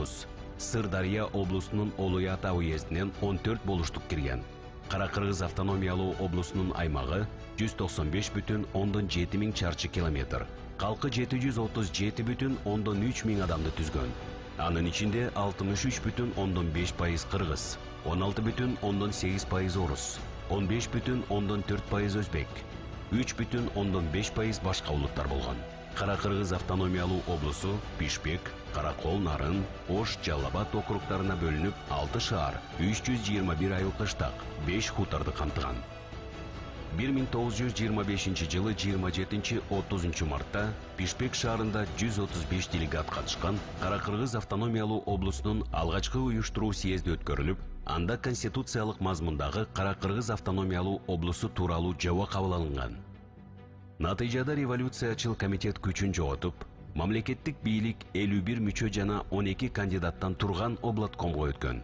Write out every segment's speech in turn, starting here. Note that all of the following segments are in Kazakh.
облус. Сырдария облусунун Олуй Ата уездинен 14 болуштук кирген. Кара-Кыргыз автономиялуу облусунун аймагы 195,7 миң чарчы километр. Калкы 737,3 миң адамды түзгөн. Анын ичинде 63,5% кыргыз, 16,8% орус, 15,4% өзбек, 3,5% башка улуттар болгон. Кара-Кыргыз автономиялуу облусу Бишкек, Каракол, Нарын, Ош, Жалал-Абад округтарына бөлүнүп 6 шаар, 321 айыл кыштак, 5 хутарды камтыган. 1925 жылы 27-30 мартта Бишкек шаарында 135 делегат катышкан Кара-Кыргыз автономиялуу облусунун алгачкы уюштуруу съезди өткөрүлүп, анда конституциялык мазмундагы Кара-Кыргыз автономиялуу облусу тууралуу жабо кабыл алынган. Натыйжада революциячыл комитет күчүн жоготуп, мамлекеттик бийлик 51 мүчө жана 12 кандидаттан турган облаткомго өткөн.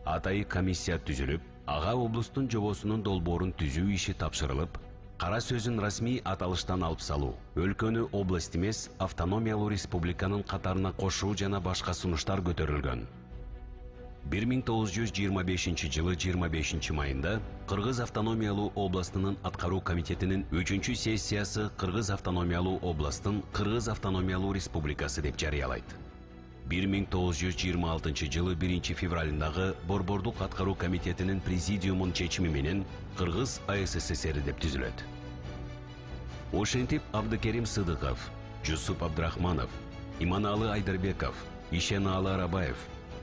Атайы комиссия түзүлүп, ага облустун жобосунун долбоорун түзүү иши тапшырылып, кара сөзүн расмий аталыштан алып салуу, өлкөнү область эмес, автономиялуу республиканын катарына кошуу жана башка сунуштар көтөрүлгөн. 1925 жылы 25 майында Кыргыз автономиялуу областынын аткаруу комитетинин 3-чү сессиясы Кыргыз автономиялуу областын Кыргыз автономиялуу республикасы деп жарыялайт. 1926 жылы 1 февралындагы Борбордук аткаруу комитетинин президиумун чечими менен Кыргыз АССР деп түзүлөт. Ошентип Абдыкерим Сыдыков, Жусуп Абдрахманов, Иманалы Айдарбеков, Ишеналы Арабаев,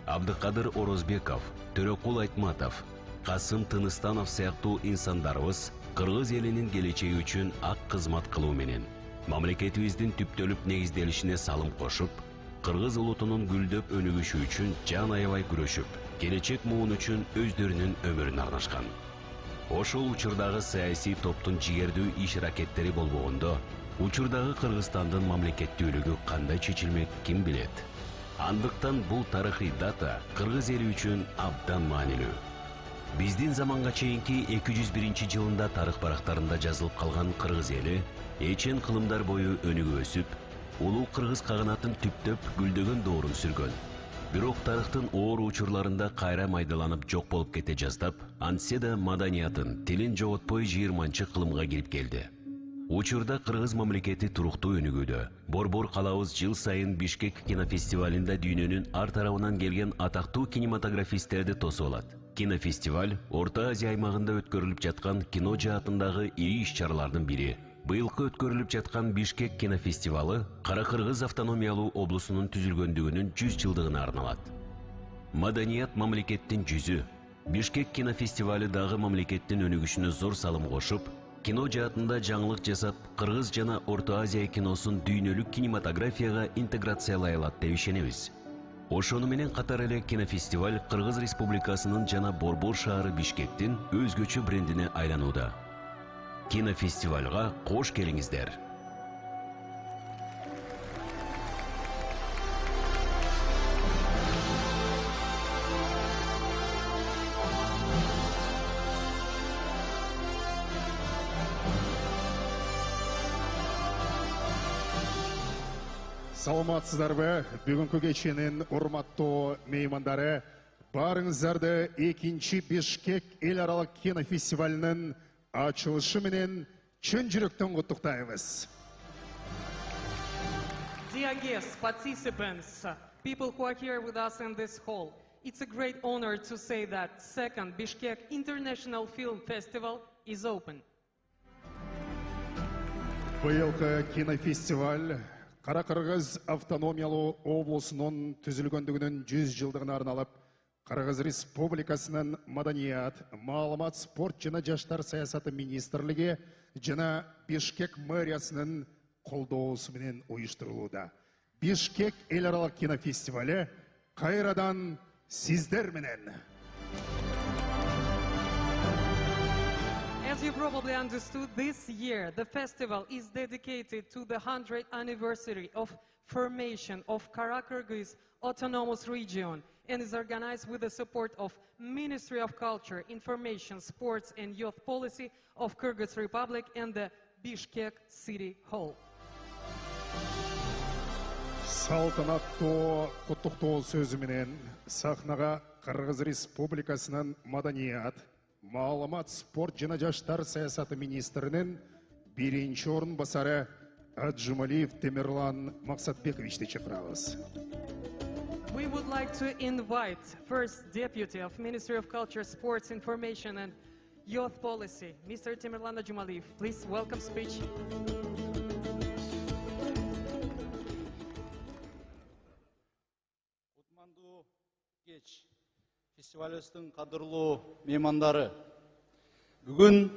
Абдыкадыр Орозбеков, Төрөкул Айтматов, Касым Тыныстанов сыяктуу инсандарыбыз Кыргыз элинин келечеги үчүн ак кызмат кылуу менен мамлекетибиздин түптөлүп негизделишине салым кошуп, Кыргыз улутунун гүлдөп өнүгүшү үчүн жан аябай күрөшүп, келечек муун үчүн өздөрүнүн өмүрүн арнашкан. Ошол учурдагы саясий топтун жигердүү иш-аракеттери болбогондо, учурдагы Кыргызстандын мамлекеттүүлүгү кандай чечилмек ким билет? Андыктан бул тарыхый дата Кыргыз эли үчүн абдан маанилүү. Биздин заманга чейинки 201 жылында тарых барактарында жазылып калган Кыргыз эли эчен кылымдар бою өнүгүп өсүп, улуу кыргыз каганатын түптөп гүлдөгөн доорун сүргөн. Бирок тарыхтын оор учурларында кайра майдаланып жок болуп кете жаздап, антсе да маданиятын, тилин жоготпой 20-чы кылымга кирип келди. Учурда Кыргыз мамлекети туруктуу өнүгүүдө. Борбор калабыз жыл сайын Бишкек кинофестивалында дүйнөнүн ар тарабынан келген атактуу кинематографисттерди тосуп алат. Кинофестиваль Орто Азия аймагында өткөрүлүп жаткан кино жаатындагы ири иш-чаралардын бири. Быйылкы өткөрүлүп жаткан Бишкек кинофестивалы Кара-Кыргыз автономиялуу облусунун түзүлгөндүгүнүн 100 жылдыгына арналат. Маданият мамлекеттин жүзү. Бишкек кинофестивалы дагы мамлекеттин өнүгүшүнө зор салым кошуп, кино жаатында жаңылык жасап, Кыргыз жана Орто Азия киносун дүйнөлүк кинематографияга интеграциялай алат деп ишенебиз. Ошону менен катар эле кинофестиваль Кыргыз Республикасынын жана Борбор шаары Бишкектин өзгөчө брендине айланууда. Кинофестивальга кош келиңиздер. Саламатсыздарбы, бүгүнкү кеченин урматтуу меймандары, баарыңыздарды 2-чи Бишкек эл аралык кинофестивалынын ачылышы менен чын жүрөктөн куттуктайбыз. Dear guests, participants, people who are here with us in this hall, it's a great honor to say that second Bishkek International Film Festival is open. Быйылкы кинофестиваль Кара-Кыргыз автономиялуу облусунун түзүлгөндүгүнүн 100 жылдыгына арналып, Кыргыз Республикасынын Маданият, Маалымат, спорт жана жаштар саясаты министрлиги жана Бишкек мэриясынын колдоосу менен уюштурулууда. Бишкек эл аралык кинофестивали кайрадан сиздер менен. As you probably understood, this year the festival is dedicated to the 100th anniversary of formation of Kara-Kyrgyz Autonomous Region and is organized with the support of Ministry of Culture, Information, Sports and Youth Policy of Kyrgyz Republic and the Bishkek City Hall. Салтанаттуу куттуктоо сөзү менен сахнага Кыргыз Республикасынын маданият, маалымат, спорт жана жаштар саясаты министринин биринчи орун басары Аджымалиев Темирлан Максатбековичти чакырабыз. We would like to invite First Deputy of Ministry of Culture, Sports, Information and Youth Policy, Mr. Temirlan Ajumaliyev. Please welcome speech. Кутмандуу кеч фестивалыбыздын кадырлуу меймандары. Бүгүн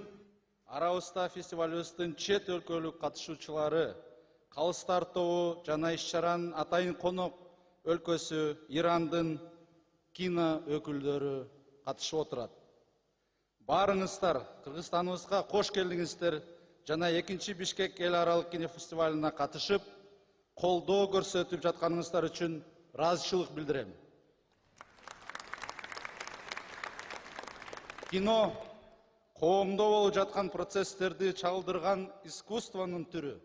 арабызда фестивалыбыздын чет өлкөлүк катышуучулары, калыстар тобу жана иш-чаранын атайын конок өлкөсү Ирандын кино өкүлдөрү катышып отурат. Баарыңыздар Кыргызстаныбызга кош келдиңиздер жана 2 Бишкек эл аралык кино фестивалына катышып, колдоо көрсөтүп жатканыңыздар үчүн ыраазычылык билдирем. Кино коомдо болуп жаткан процесстерди чагылдырган искусствонун түрү.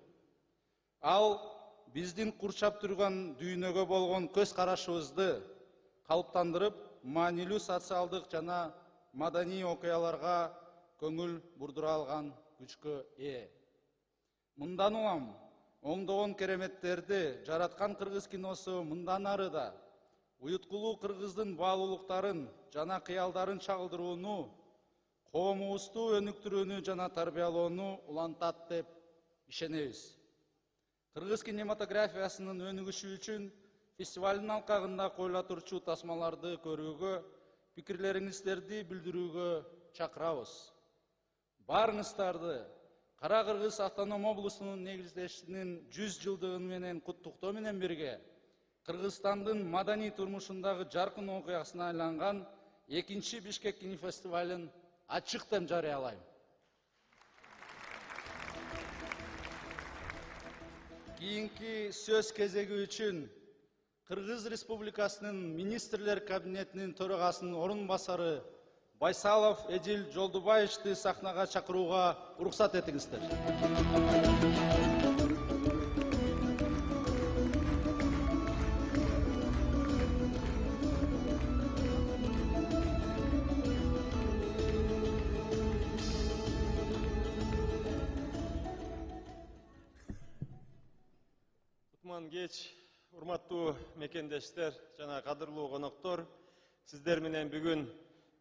Ал биздин курчап турган дүйнөгө болгон көз карашыбызды калыптандырып, маанилүү социалдык жана маданий окуяларга көңүл бурдура алган күчкө ээ. Мындан улам оңдогон кереметтерди жараткан кыргыз киносу мындан ары да уюткулуу кыргыздын баалуулуктарын жана кыялдарын чагылдырууну, коомубузду өнүктүрүүнү жана тарбиялоону улантат деп ишенебиз. Кыргыз кинематографиясынын өнүгүшү үчүн фестивалдын алкагында коюла турчу тасмаларды көрүүгө, пикирлериңиздерди билдирүүгө чакырабыз. Баарыңыздарды Кара Кыргыз автоном облусунун негизделишинин 100 жылдыгы менен куттуктоо менен бирге Кыргызстандын маданий турмушундагы жаркын окуясына айланган 2 Бишкек кинофестивалын ачыктан жарыялайм. Кийинки сөз кезеги үчүн Кыргыз Республикасынын министрлер кабинетинин төрагасынын орун басары Байсалов Эдил Жолдубаевичти сахнага чакырууга уруксат этиңиздер. Кутман кеч, урматтуу мекендештер жана кадырлуу коноктор, сиздер менен бүгүн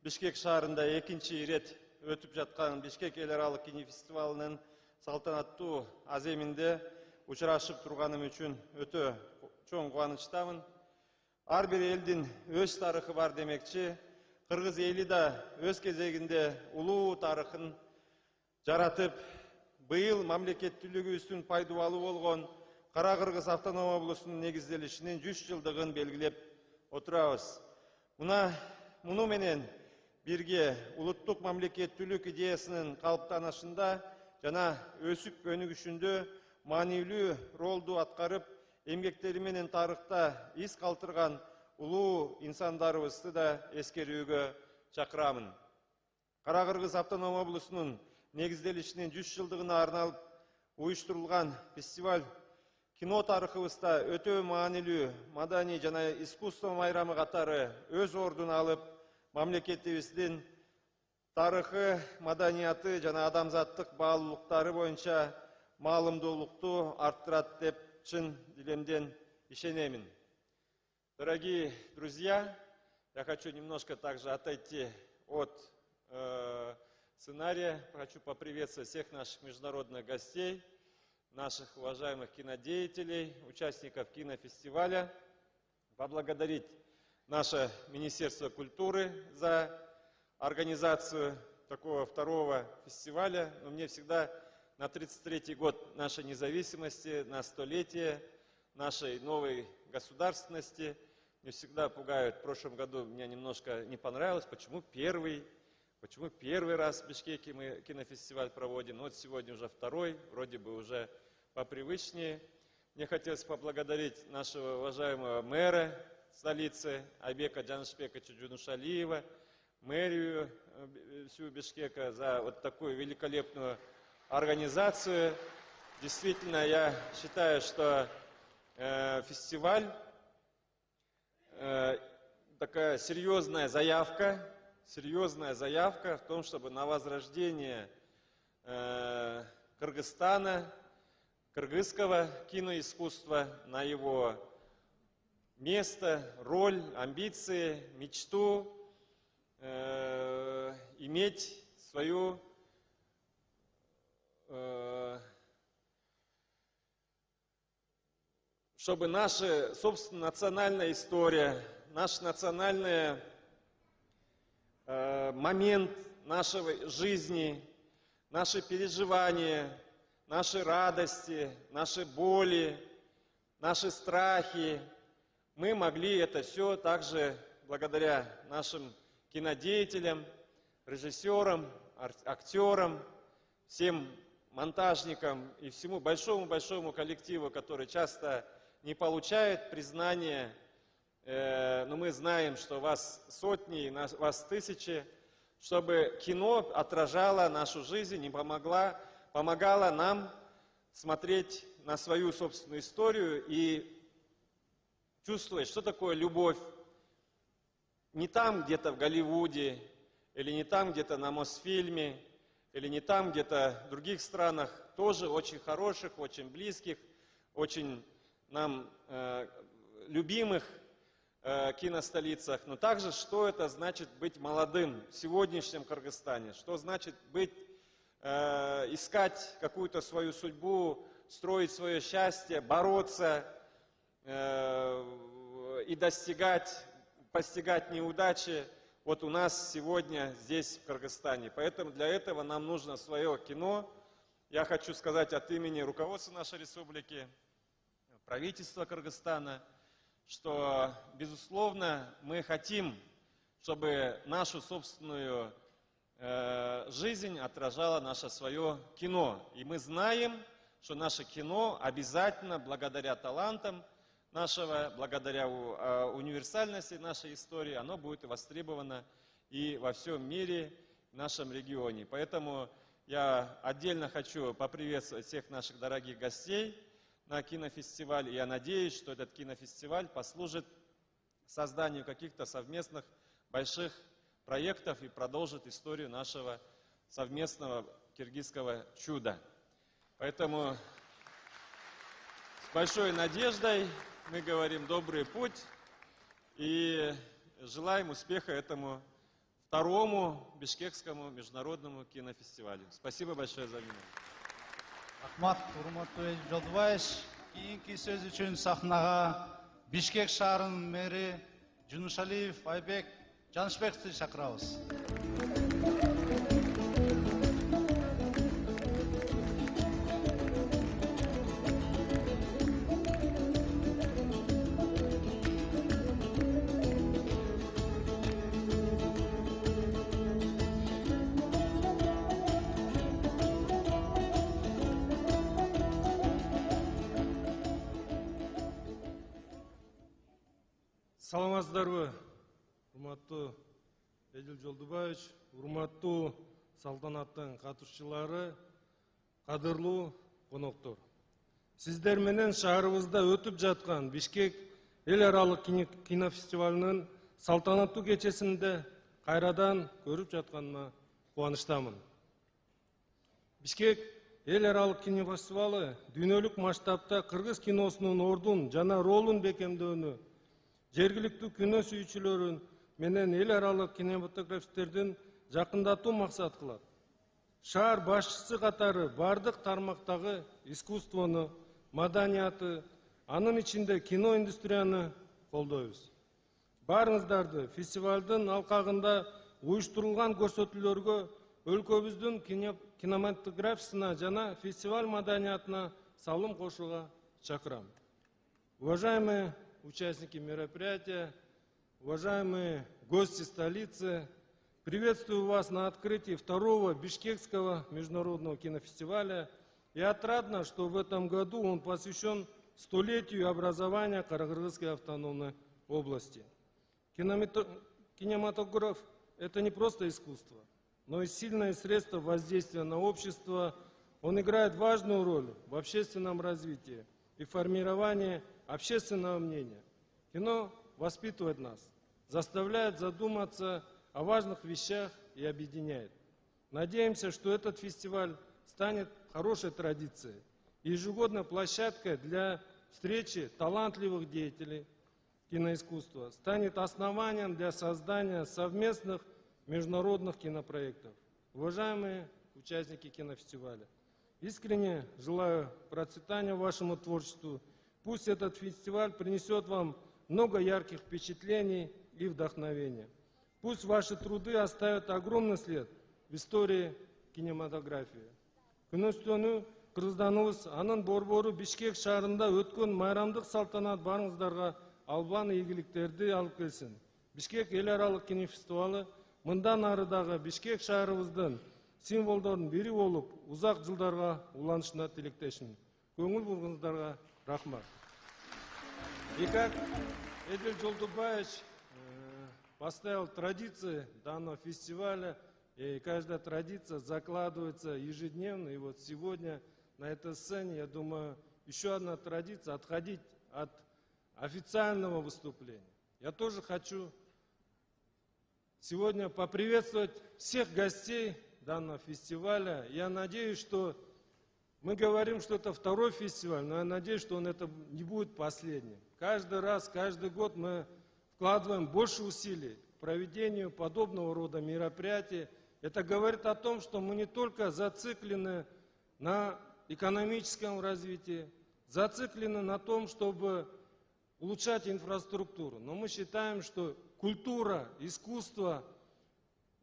Бишкек шаарында 2-чи ирет өтүп жаткан Бишкек эл аралык кинофестивалынын салтанаттуу аземинде учурашып турганым үчүн өтө чоң кубанычтамын. Ар бир элдин өз тарыхы бар демекчи, кыргыз эли да өз кезегинде улуу тарыхын жаратып, быйыл мамлекеттүүлүгүбүздүн пайдубалы болгон Кара Кыргыз автоном облусунун негизделишинин 100 жылдыгын белгилеп отурабыз. Муну менен бирге улуттук мамлекеттүүлүк идеясынын калыптанышында жана өсүп өнүгүшүндө маанилүү ролду аткарып, эмгектери менен тарыхта из калтырган улуу инсандарыбызды да эскерүүгө чакырамын. Кара Кыргыз автоном облусунун негизделишинин 100 жылдыгына арналып уюштурулган фестиваль кино тарыхыбызда өтө маанилүү маданий жана искусство майрамы катары өз ордун алып, мамлекетибиздин тарыхы, маданияты жана адамзаттык баалуулуктары боюнча маалымдуулукту арттырат деп чын дилемден ишенемин. Дорогие друзья, я хочу немножко также отойти от сценария. Хочу поприветствовать всех наших международных гостей, наших уважаемых кинодеятелей, участников кинофестиваля, поблагодарить наше Министерство культуры за организацию такого второго фестиваля. Но мне всегда на 33-й год нашей независимости, на 100-летие нашей новой государственности мне всегда пугают. В прошлом году мне немножко не понравилось, почему первый раз в Бишкеке мы кинофестиваль проводим. Вот сегодня уже второй, вроде бы уже попривычнее. Мне хотелось поблагодарить нашего уважаемого мэра столицы Айбека Джанышбековича Джунушалиева, мэрию всю Бишкека за вот такую великолепную организацию. Действительно, я считаю, что фестиваль, такая серьезная заявка в том, чтобы на возрождение Кыргызстана, кыргызского киноискусства, на его место, роль, амбиции, мечту иметь свою чтобы наша, собственно, национальная история, наш национальный момент нашей жизни, наши переживания, наши радости, наши боли, наши страхи, мы могли это все также благодаря нашим кинодеятелям, режиссерам, актерам, всем монтажникам и всему большому-большому коллективу, который часто не получает признания, но мы знаем, что вас сотни, вас тысячи, чтобы кино отражало нашу жизнь и помогало нам смотреть на свою собственную историю и чувствовать, что такое любовь. Не там где-то в Голливуде, или не там где-то на Мосфильме, или не там где-то в других странах, тоже очень хороших, очень близких, очень нам любимых киностолицах, но также, что это значит быть молодым в сегодняшнем Кыргызстане, что значит быть, искать какую-то свою судьбу, строить свое счастье, бороться и постигать неудачи вот у нас сегодня здесь, в Кыргызстане. Поэтому для этого нам нужно свое кино. Я хочу сказать от имени руководства нашей республики, правительства Кыргызстана, что, безусловно, мы хотим, чтобы нашу собственную жизнь отражало наше свое кино. И мы знаем, что наше кино обязательно, благодаря талантам нашего, благодаря универсальности нашей истории, оно будет востребовано и во всем мире, в нашем регионе. Поэтому я отдельно хочу поприветствовать всех наших дорогих гостей на кинофестиваль. Я надеюсь, что этот кинофестиваль послужит созданию каких-то совместных больших проектов и продолжит историю нашего совместного киргизского чуда. Поэтому с большой надеждой мы говорим добрый путь и желаем успеха этому второму Бишкекскому международному кинофестивалю. Спасибо большое за внимание. Рахмат, урматтуу Жолдубаевич. Кийинки сөз үчүн сахнага Бишкек шаарынын мэри Жунушалиев Айбек Жанышбековду чакырабыз. Саламатсыздарбы, урматтуу Эдил Жолдубаевич, урматтуу салтанаттын катышчылары, кадырлуу коноктор. Сиздер менен шаарыбызда өтүп жаткан Бишкек эл аралык кинофестивалынын салтанаттуу кечесинде кайрадан көрүп жатканыма кубанычтамын. Бишкек эл аралык кинофестивалы дүйнөлүк масштабта кыргыз киносунун ордун жана ролун бекемдөөнү, жергиликтүү кино сүйүүчүлөрүн менен эл аралык кинематографисттердин жакындатуу максат кылат. Шаар башчысы катары бардык тармактагы искусствону, маданияты, анын ичинде кино индустрияны колдойбуз. Баарыңыздарды фестивалдын алкагында уюштурулган көрсөтүүлөргө өлкөбүздүн кинематографиясына жана фестиваль маданиятына салым кошууга чакырам. Уважаемые участники мероприятия, уважаемые гости столицы, приветствую вас на открытии второго Бишкекского международного кинофестиваля. И отрадно, что в этом году он посвящен столетию образования Каракыргызской автономной области. Кинематограф – это не просто искусство, но и сильное средство воздействия на общество. Он играет важную роль в общественном развитии и формировании общественного мнения. Кино воспитывает нас, заставляет задуматься о важных вещах и объединяет. Надеемся, что этот фестиваль станет хорошей традицией и ежегодной площадкой для встречи талантливых деятелей киноискусства, станет основанием для создания совместных международных кинопроектов. Уважаемые участники кинофестиваля, искренне желаю процветания вашему творчеству. Пусть этот фестиваль принесет вам много ярких впечатлений и вдохновения. Пусть ваши труды оставят огромный след в истории кинематографии. Күнөстөнү Кыргызстаныбыз анын борбору Бишкек шаарында өткөн майрамдык салтанат барыңыздарға албан ийгиликтерди алып келсин. Бишкек эл аралык кинофестивалы мындан арыдагы Бишкек шаарыбыздын символдордун бири болуп, узак жылдарга уланышына тилектешмин. Көңүл бургуңуздарга рахмат. И как Эдил Жолдубаевич поставил традиции данного фестиваля, и каждая традиция закладывается ежедневно. И вот сегодня на этой сцене, я думаю, еще одна традиция — отходить от официального выступления. Я тоже хочу сегодня поприветствовать всех гостей данного фестиваля. Я надеюсь, что мы говорим, что это второй фестиваль, но я надеюсь, что это не будет последним. Каждый раз, каждый год мы вкладываем больше усилий к проведению подобного рода мероприятий. Это говорит о том, что мы не только зациклены на экономическом развитии, зациклены на том, чтобы улучшать инфраструктуру, но мы считаем, что культура, искусство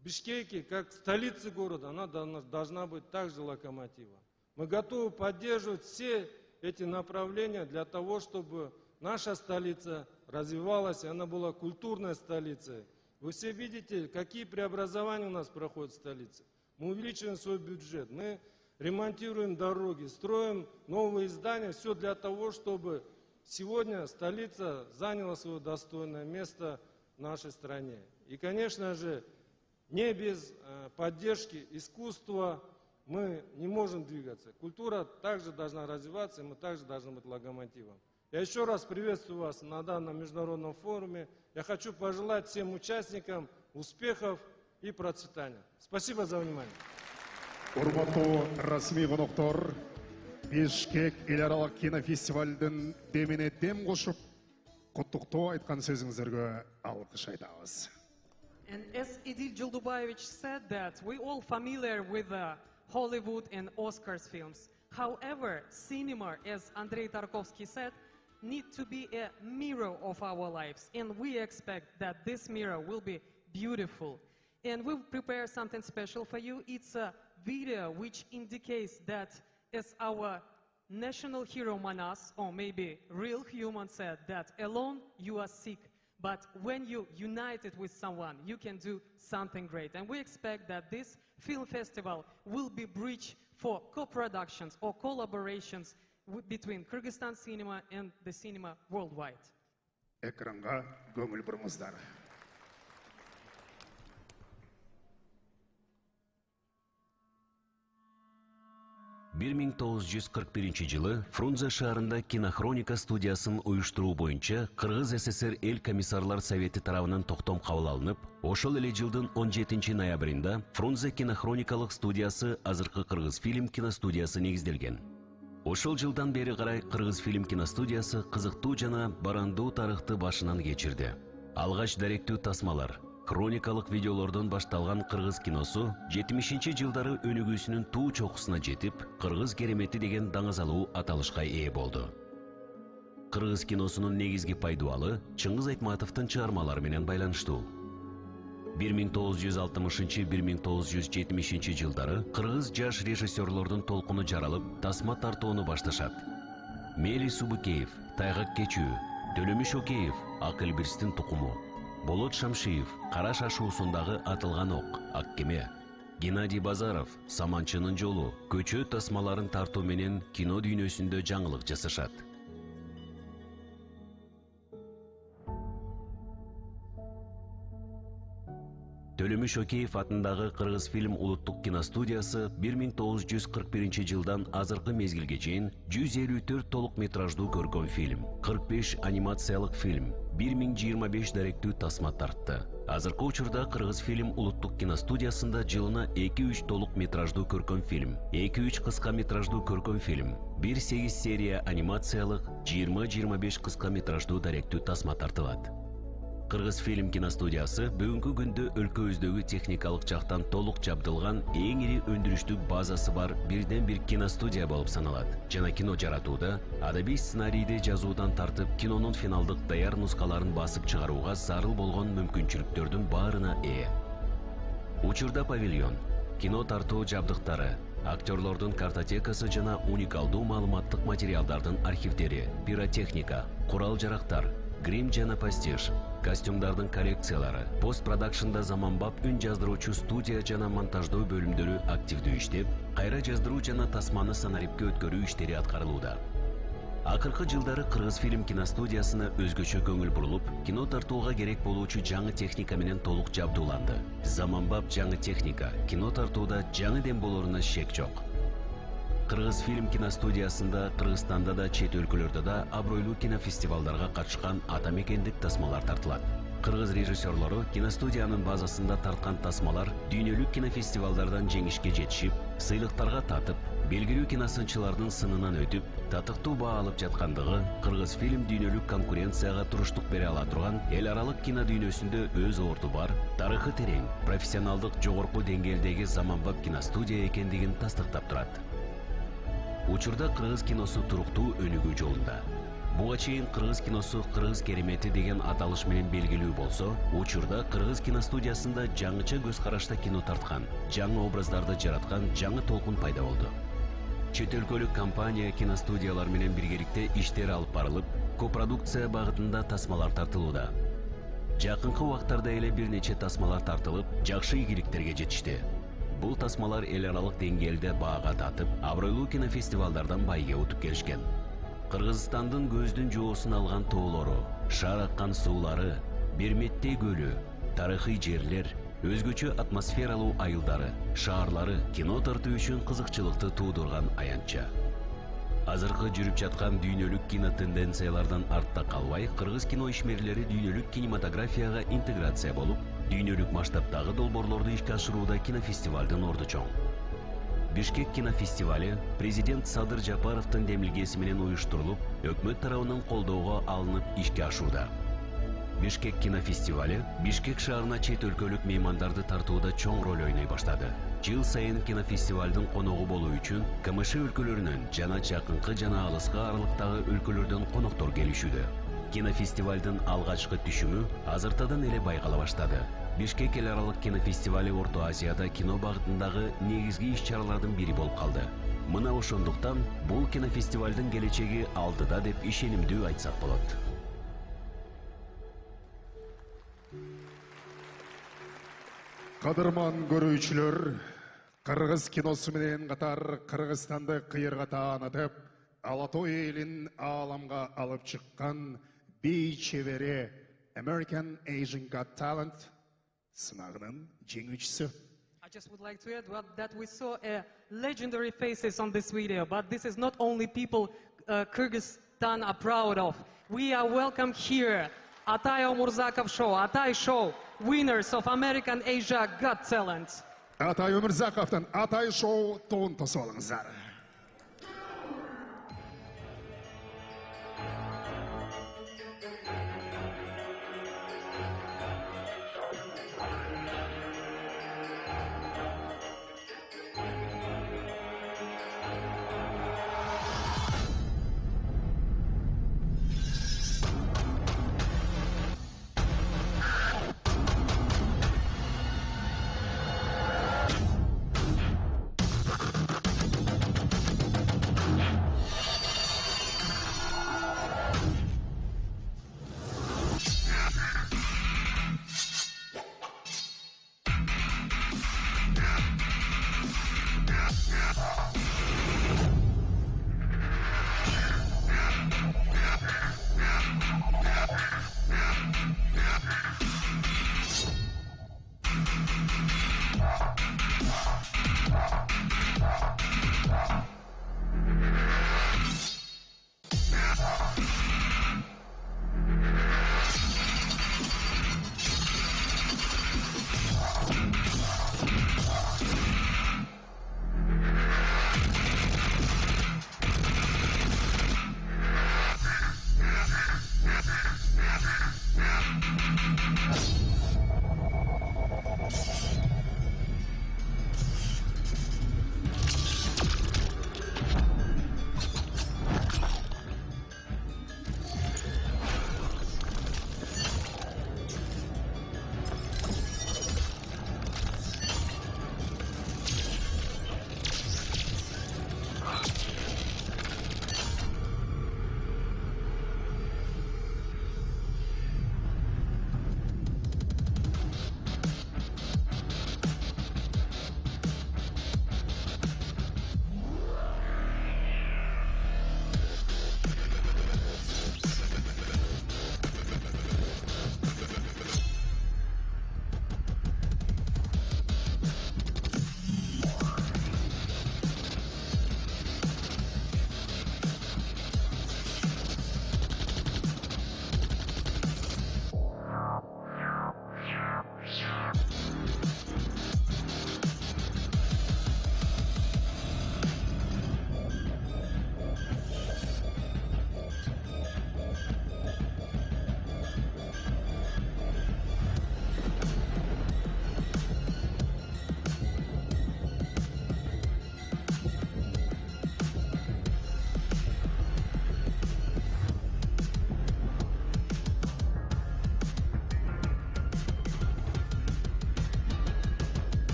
в Бишкеке, как столице города, она должна быть также локомотивом. Мы готовы поддерживать все эти направления для того, чтобы наша столица развивалась, и она была культурной столицей. Вы все видите, какие преобразования у нас проходят в столице. Мы увеличиваем свой бюджет, мы ремонтируем дороги, строим новые здания, все для того, чтобы сегодня столица заняла свое достойное место в нашей стране. И, конечно же, не без поддержки искусства мы не можем двигаться. Культура также должна развиваться, и мы также должны быть локомотивом. Я еще раз приветствую вас на данном международном форуме. Я хочу пожелать всем участникам успехов и процветания. Спасибо за внимание. Урматтуу расмий коноктор, Бишкек эл аралык кинофестивалдын демине дем кошуп, куттуктоо айткан сөзүңүздөргө алкыш айтабыз. And as Edil Joldubayevich said that, we all familiar with Hollywood and Oscars films. However, cinema, as Andrei Tarkovsky said, need to be a mirror of our lives. And we expect that this mirror will be beautiful. And we've prepared something special for you. It's a video which indicates that as our national hero Manas, or maybe real human, said that alone you are sick. But when you unite it with someone, you can do something great. And we expect that this film festival will be bridge for co-productions or collaborations between Kyrgyzstan cinema and the cinema worldwide. Экранга көңүл буруңуздар. жылы Фрунзе шаарында кинохроника студиясын уюштуруу боюнча Кыргыз СССР эл комиссарлар совети тарабынан токтом кабыл алынып, ошол эле жылдын 17 ноябрында Фрунзе кинохроникалык студиясы азыркы Кыргыз фильм киностудиясы негизделген. Ошол жылдан бери карай Кыргыз фильм киностудиясы кызыктуу жана барандуу тарыхты башынан кечирди. Алгач даректүү тасмалар, хроникалык видеолордон башталган кыргыз киносу 70-жылдары өнүгүүсүнүн туу чокусуна жетип, кыргыз керемети деген даңазалуу аталышка ээ болду. Кыргыз киносунун негизги пайдубалы Чыңгыз Айтматовдун чыгармалары менен байланыштуу. 1960-1970 жылдары кыргыз жаш режиссерлордун толкуну жаралып, тасма тартууну башташат. Мели Субыкеев, Тайгак Кечүү, Төлөмүш Океев, Акылбирстин тукуму, Болот Шамшиев, Кара шашуусундагы атылган ок, Аккеме, Геннадий Базаров, Саманчынын жолу, көчө тасмаларын тартуу менен кино дүйнөсүндө жаңылык жасашат. Төлөмүш Океев атындагы Кыргыз фильм улуттук киностудиясы 1941 жылдан азыркы мезгилге чейин 154 толук метраждуу көркөм фильм, 45 анимациялык фильм, 1025 даректүү тасма тартты. Азыркы учурда Кыргыз фильм улуттук киностудиясында жылына 2-3 толук метраждуу көркөм фильм, 2-3 кыска метраждуу көркөм фильм, 1-8 серия анимациялык, 20-25 кыска метраждуу даректүү тасма тартылат. Кыргыз фильм киностудиясы бүгүнкү күндө өлкөбүздөгү техникалык жактан толук жабдылган эң ири өндүрүштүк базасы бар бирден бир киностудия болуп саналат. Жана кино жаратууда, адабий сценарийди жазуудан тартып, кинонун финалдык даяр нускаларын басып чыгарууга зарыл болгон мүмкүнчүлүктөрдүн баарына ээ. Учурда павильон, кино тартуу жабдыктары, актерлордун картотекасы жана уникалдуу маалыматтык материалдардын архивдери, пиротехника, курал-жарактар, грим жана пастиж, костюмдардын коллекциялары, пост-продакшнда заманбап үн жаздыруучу студия жана монтаждоо бөлүмдөрү активдүү иштеп, кайра жаздыруу жана тасманы санарипке өткөрүү иштери аткарылууда. Акыркы жылдары Кыргыз фильм киностудиясына өзгөчө көңүл бурулуп, кино тартууга керек болуучу жаңы техника менен толук жабдууланды. Заманбап жаңы техника, кино тартууда жаңы дем болоруна шек жок. Кыргыз фильм киностудиясында Кыргызстанда да, чет өлкөлөрдө да абройлуу кинофестивалдарга катышкан атамекендик тасмалар тартылат. Кыргыз режиссерлору киностудиянын базасында тарткан тасмалар дүйнөлүк кинофестивалдардан жеңишке жетишип, сыйлыктарга татып, белгилүү киносынчылардын сынынан өтүп, татыктуу баа алып жаткандыгы Кыргыз фильм дүйнөлүк конкуренцияга туруштук бере ала турган эл аралык кино дүйнөсүндө өз орду бар, тарыхы терең, профессионалдык жогорку деңгээлдеги заманбап киностудия экендигин тастыктап турат. Учурда кыргыз киносу туруктуу өнүгүү жолунда. Буга чейин кыргыз киносу кыргыз керемети деген аталыш менен белгилүү болсо, учурда кыргыз киностудиясында жаңыча көз карашта кино тарткан, жаңы образдарды жараткан жаңы толкун пайда болду. Чет өлкөлүк компания киностудиялар менен биргеликте иштер алып барылып, копродукция багытында тасмалар тартылууда. Жакынкы убактарда эле бир нече тасмалар тартылып, жакшы ийгиликтерге жетишти. Бул тасмалар эл аралык деңгээлде баага татып, абройлуу кинофестивалдардан байге утуп келишкен. Кыргызстандын көздүн жоосун алган тоолору, шаар аккан суулары, Берметтей көлү, тарыхый жерлер, өзгөчө атмосфералуу айылдары, шаарлары кино тартуу үчүн кызыкчылыкты туудурган аянтча. Азыркы жүрүп жаткан дүйнөлүк кино тенденциялардан артта калбай, кыргыз кино ишмерлери дүйнөлүк кинематографияга интеграция болуп, дүйнөлүк масштабтагы долбоорлорду ишке ашырууда кинофестивалдын орду чоң. Бишкек кинофестивали президент Садыр Жапаровдун демилгеси менен уюштурулуп, өкмөт тарабынан колдоого алынып ишке ашууда. Бишкек кинофестивали Бишкек шаарына чет өлкөлүк меймандарды тартууда чоң роль ойной баштады. Жыл сайын кинофестивалдын коногу болуу үчүн КМШ өлкөлөрүнөн жана жакынкы жана алыскы аралыктагы өлкөлөрдөн коноктор келишүүдө. Кинофестивалдын алгачкы түшүмү азыртадан эле байкала баштады. Бишкек эл аралык кинофестивали Орто Азияда кино багытындагы негизги иш-чаралардын бири болуп калды. Мына ошондуктан бул кинофестивалдын келечеги алдыда деп ишенимдүү айтсак болот. Кадырман көрүүчүлөр, кыргыз киносу менен катар Кыргызстанды кыйырга таанытып, Ала Той элин ааламга алып чыккан бей чебери American Asian Got Talent сынагынын жеңүүчүсү. I just would like to add that we saw legendary faces on this video, but this is not only people Kyrgyzstan are proud of. We are welcome here, Atay Omurzakoff Show, Atay Show, winners of American Asia Got Talent. Atay Omurzakovдун Atay Show туун тосуп алыңыздар.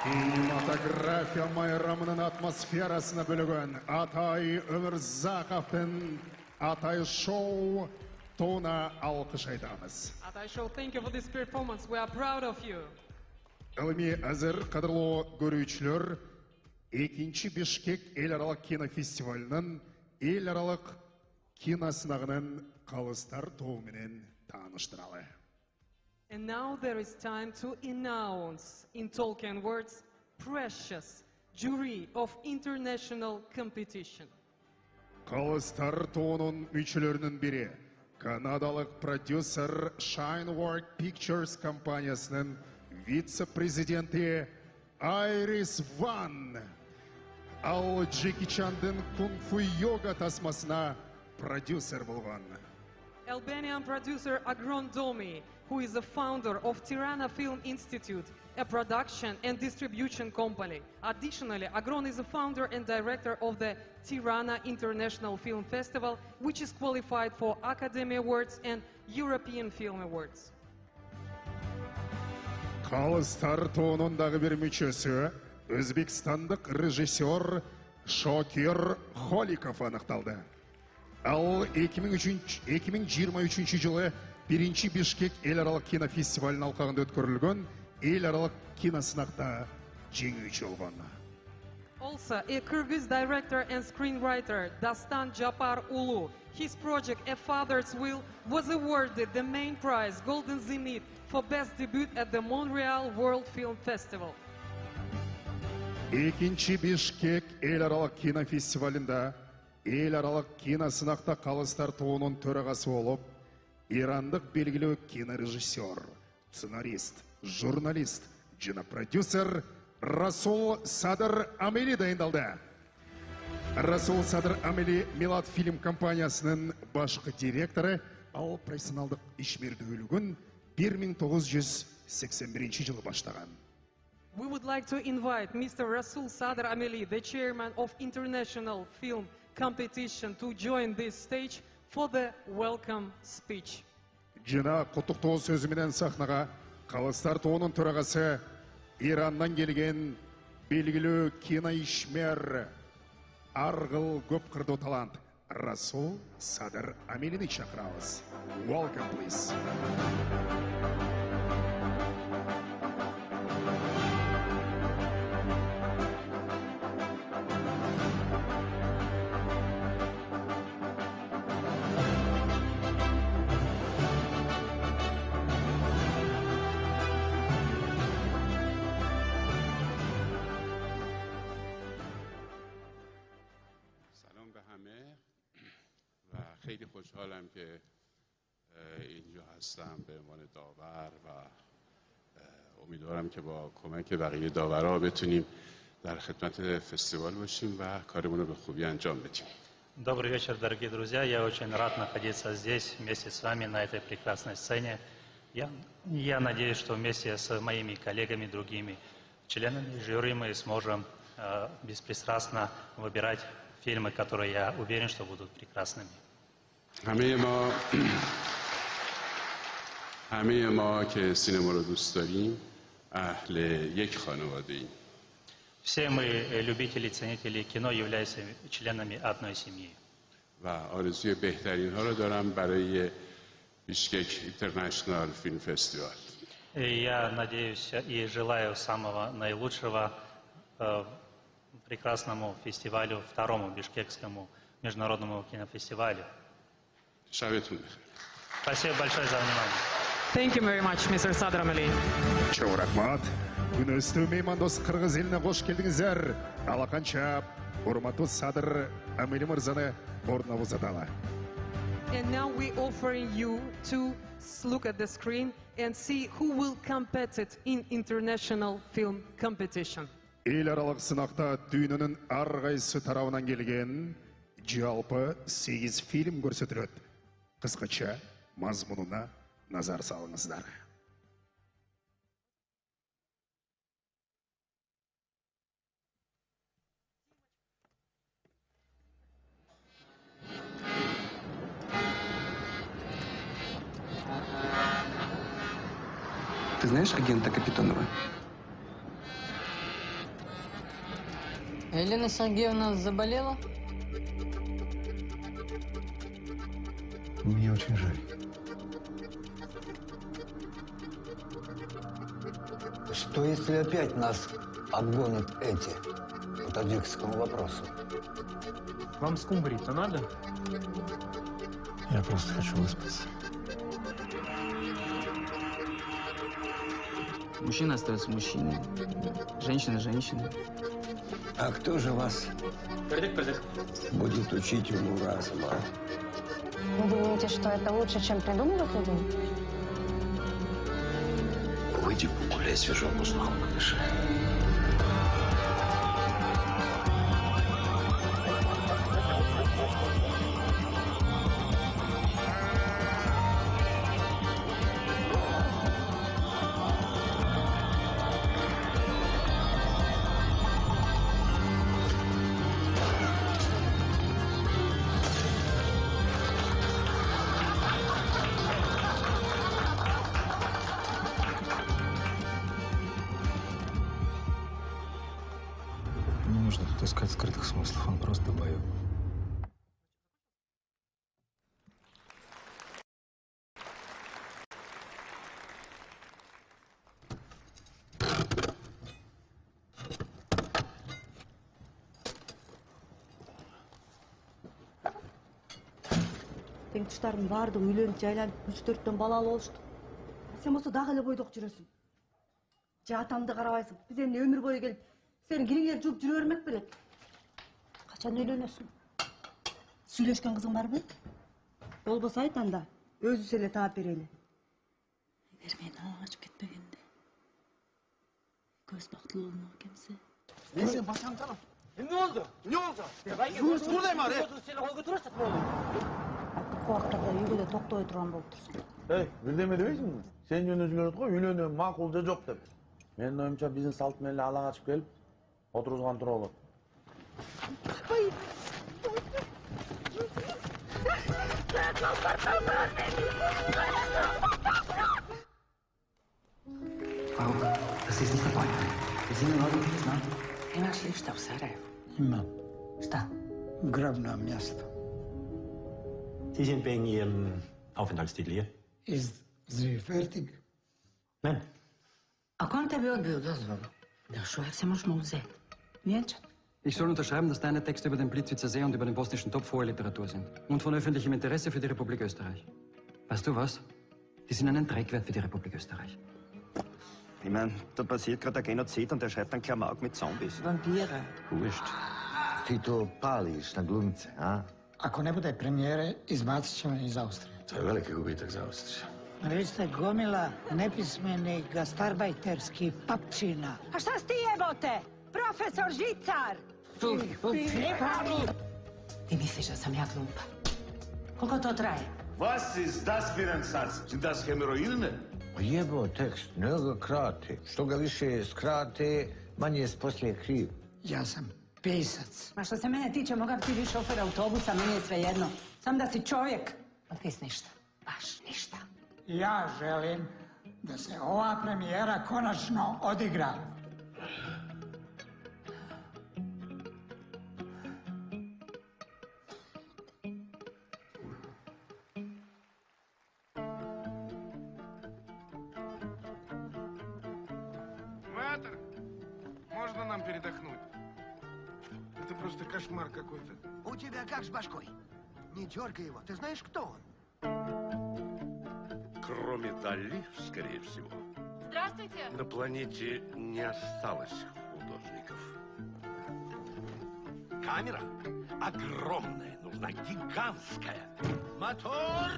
Кинематография майрамының атмосферасына бөлігін Атай Өмірзақовтың Атай шоу туына алқыш айтамыз. Atai Show, thank you for this performance. We are proud of you. Іліме әзір қадырлы көрүүчүлөр, екінші Бишкек ел аралық кинофестивалінің ел аралық киносынағының қалыстар тобымен таныштыралы. And now there is time to announce, in Tolkien words, precious jury of international competition. Қалыстар тобының мүшелерінің бірі, канадалық продюсер Shineworld Pictures компаниясының вице-президенті Айрис Ван. Ал Джеки Чандың кунг-фу йога тасмасына продюсер болған. Albanian producer Agron Domi, who is the founder of Tirana Film Institute, a production and distribution company. Additionally, Agron is the founder and director of the Tirana International Film Festival, which is qualified for Academy Awards and European Film Awards. Қалыстар тобындағы бір мүшесі, өзбекстандық режиссер Шокир Холиков анықталды. Ал 2023 жылы бірінші Бишкек ел аралық кинофестивалінің алқағында өткөрілген ел аралық киносынақта жеңүүчү болған. Also, a Kyrgyz director and screenwriter, Dastan Japar Ulu, his project A Father's Will was awarded the main prize, Golden Zenith, for best debut at the Montreal World Film Festival. Екінші Бишкек ел аралық кинофестивалында ел аралық киносынақта қалыстар тобының төрағасы болып, ирандық белгілі кинорежиссер, сценарист, журналист, жана продюсер Расул Садыр Амели дайындалды. Расул Садыр Амели Милат фильм компаниясының башқы директоры, ал профессионалдық ишмердүүлүгүн 1981 жылы баштаган. We would like to invite Mr. Rasul Sadr Ameli, the chairman of International Film Competition, to join this stage for the welcome speech. Жана құттықтау сөзіменен сахнаға қалыстар тобының төрағасы Ираннан келген белгілі киноишмер арғыл көп қырды талант Расул Садыр Амелини шақырамыз. Welcome, please. خیلی خوشحالم که اینجا هستم به عنوان داور و امیدوارم که با کمک بقیه داورها بتونیم در خدمت فستیوال باشیم و کارمون رو به خوبی انجام بدیم. Добрый вечер, дорогие друзья. Я очень рад находиться здесь вместе с вами на этой прекрасной сцене. Я надеюсь, что вместе с моими коллегами, другими членами жюри мы сможем беспристрастно выбирать фильмы, которые я уверен, что будут прекрасными. همه ما که سینما رو دوست داریم اهل یک خانواده ایم. Все мы, любители, ценители кино, являемся членами одной семьи. و آرزوی بهترین ها رو دارم برای بیشکک اینترنشنال فیلم فستیوال. Я надеюсь и желаю самого наилучшего прекрасному фестивалю, второму Бишкекскому международному кинофестивалю. شبتون بخیر. Спасибо большое за внимание. Thank you very much, Mr. Sadr Ameli. Чоң рахмат. Күн өсту меймандос қырғыз еліне қош келдіңіздер. Алақанша урматтуу Садыр Амели мырзаны орнына узаталы. And now we're offering you to look at the screen and see who will compete in international film competition. Ел аралық сынақта дүйнөнүн ар кайсы тарабынан келген жалпы 8 фильм көрсөтүлөт. Кыскача мазмунуна назар салыңыздар. Ты знаешь агента Капитонова? Елена Сергеевна заболела? Мне очень жаль. Что, если опять нас обгонят эти по таджикскому вопросу? Вам скумбрить-то надо? Я просто хочу выспаться. Мужчина остается мужчиной, женщина – женщиной. А кто же вас будет учить уму-разума? Вы думаете, что это лучше, чем придумывать людей? Выйди погуляй свежим воздухом на дыше. Не нужно тут искать скрытых смыслов, он просто боёт. Теңтиштардын баардыгы үйлөнүп жайланып 3-4 балалы болушту. Сен болсо дагы эле бойдок жүрөсүң. Же атамды карабайсың. Биз эмне өмүр бою келип, сенин кириңер жууп жүрө бермек белек. Качан үйлөнөсүң? Сүйлөшкөн кызың барбы? Болбосо айт анда. Өзүбүз эле таап берели. Эгер мен ала качып кетпегенде, көз бактылуу болмок экенсе. Мен сен башаңды танам. Эмне болду? Эмне болду? Бурдай бар, сен кол көтөрөсүң, эмне болду? Убактарда үйгө эле токтой турган болуп турсуң. Эй, бирдеме дебейсиңби? Сен жөн өзүң эле үйлөнөм, макул же жок деп. Менин оюмча биздин салт менен эле ала качып келип, отургузган тура болот. Frau, das ist nicht dabei. Wir sind in Ordnung, ne? И нашли что в Сараево? Имам. Что? Гробное место. Sie sind wegen Ihrem Aufenthaltstitel hier? Ist sie fertig? Nein. А ком тебе отбил дозвол? Да что, як се можемо взять? Нече? Ich soll unterschreiben, dass deine Texte über den Plitzwitzer See und über den bosnischen Topf hohe Literatur sind. Und von öffentlichem Interesse für die Republik Österreich. Weißt du was? Die sind einen Dreck wert für die Republik Österreich. Ich meine, da passiert gerade ein Genozid und der schreibt einen Klamauk mit Zombies. Vampire. Wurscht. Ti to pališ na glumce, a? Ako ne bude premijere, izbacit ćemo iz Austrije. To je veliki gubitak za Austriju. Vi ste gomila nepismenih gastarbajterskih papčina. A šta si ti jebote? Profesor Žicar! Ti misliš da sam ja glupa? Koliko to traje? Was ist das für ein Satz? Sind das Hämorrhoiden? Jebo tekst, ne ga krati. Što ga više skrate, manje je poslije kriv. Ja sam pisac. A što se mene tiče, moga bi ti biti šofer autobusa, meni je svejedno. Sam da si čovjek. Pa ti ništa, baš ništa. Ja želim da se ova premijera konačno odigra. Мэтр, можно нам передохнуть? Это просто кошмар какой-то. У тебя как с башкой? Не дергай его. Ты знаешь, кто он? Кроме Дали, скорее всего. Здравствуйте. На планете не осталось художников. Камера огромная, нужна гигантская. Мотор!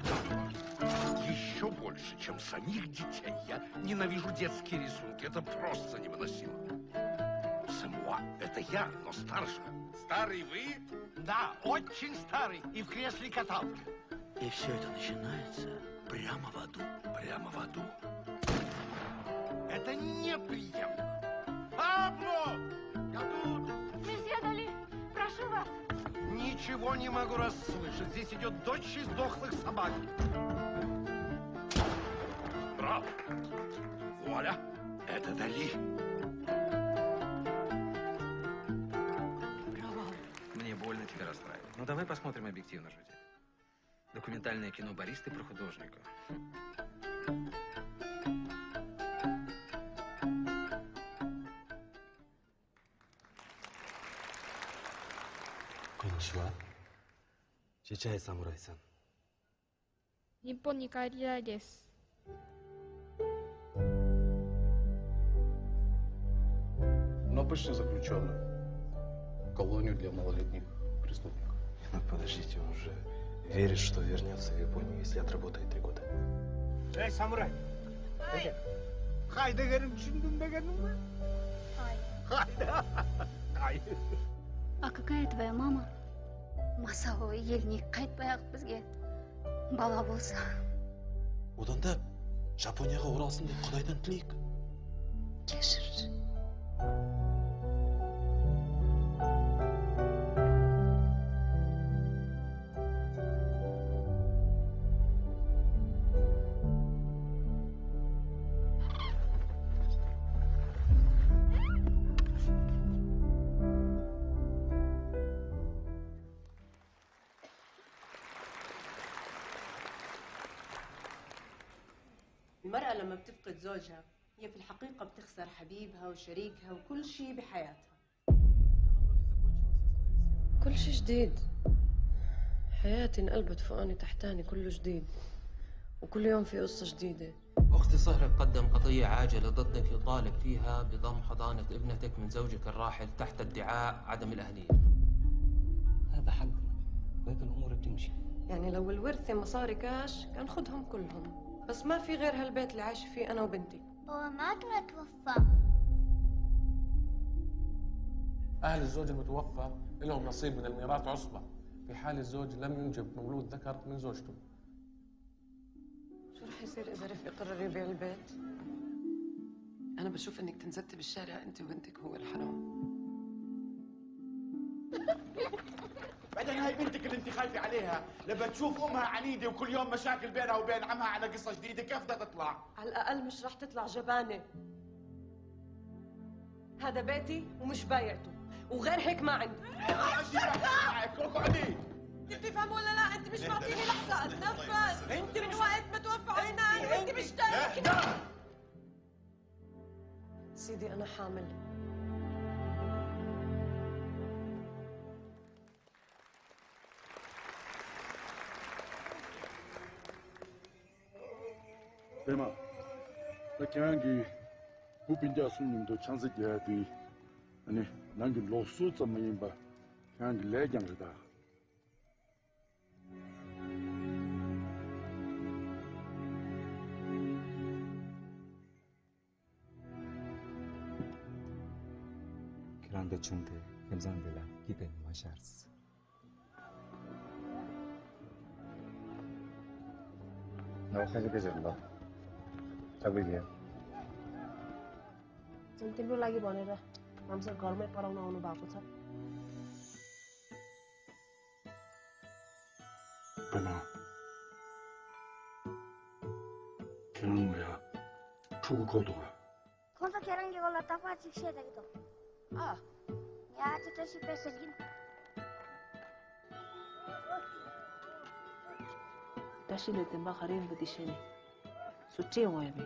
Еще больше, чем самих детей. Я ненавижу детские рисунки. Это просто невыносимо. Самуа, это я, но старше. Старый вы? Да, очень старый. И в кресле каталки. И все это начинается прямо в аду. Прямо в аду? Это неприемлемо. Пабло! Я тут! Месье Дали, прошу вас. Ничего не могу расслышать. Здесь идет дочь из дохлых собак. Браво! Вуаля! Это Дали. давай посмотрим объективно, Жудик. Документальное кино «Баристы» про художника. Конничева. Чичай самурай-сан. 日本に帰りたいです。 Но обычный заключенный. Колонию для малолетних преступников. Ну, подождите, он уже верит, что вернется в Японию, если отработает 3 года. Эй, самурай! Haydi gelin düşündün de geldin mi? Haydi. Haydi. А какая твоя мама? Масао еліне қайтпай-ақ бізге бала болса. Одан да Жапонияға оралсын деп Құдайдан тілейік. Кешір. المرأة لما بتفقد زوجها هي في الحقيقة بتخسر حبيبها وشريكها وكل شيء بحياتها. كل شيء جديد. حياتي انقلبت فوقاني تحتاني، كله جديد، وكل يوم في قصة جديدة. أختي صهرة قدم قضية عاجلة ضدك يطالب فيها بضم حضانة ابنتك من زوجك الراحل تحت ادعاء عدم الأهلية. هذا حقنا وهيك الأمور بتمشي. يعني لو الورثة مصاري كاش كان خدهم كلهم، بس ما في غير هالبيت اللي عايشة فيه أنا وبنتي. هو مات ولا توفى؟ أهل الزوج المتوفى لهم نصيب من الميراث عصبة في حال الزوج لم ينجب مولود ذكر من زوجته. شو رح يصير إذا رفقي قرر يبيع البيت؟ أنا بشوف إنك تنزلتي بالشارع أنت وبنتك هو الحرام. بعدين هاي بنتك اللي انت خايفه عليها لما تشوف امها عنيده وكل يوم مشاكل بينها وبين عمها على قصه جديده كيف بدها تطلع؟ على الأقل مش رح تطلع جبانة. هذا بيتي ومش بايعته، وغير هيك ما عندي. معك اقعدي. انت بتفهم ولا لا؟ انت مش معطيني لحظة اتنفس. انت من وقت ما توفى عينان وانت مشتاقة. سيدي أنا حامل. 대마, 나 경기 부빈자 손님도 찬스돼야 돼. 아니, 난그 로수 좀 봐. 경기 레경이다. 그런데 중대 감상들라 기대 마샤르스. 나 사실 그랬다. सबैले तिम्रो लागि भनेर हामीसँग घरमै पढाउन आउनु भएको छ। 배마 걔는 뭐야? 초고도가 Konta kerangi golla tapaatik sieltä kito. Ja het tosi pesselkin. Tashile temba kharin badisheni. Suchi wayabe.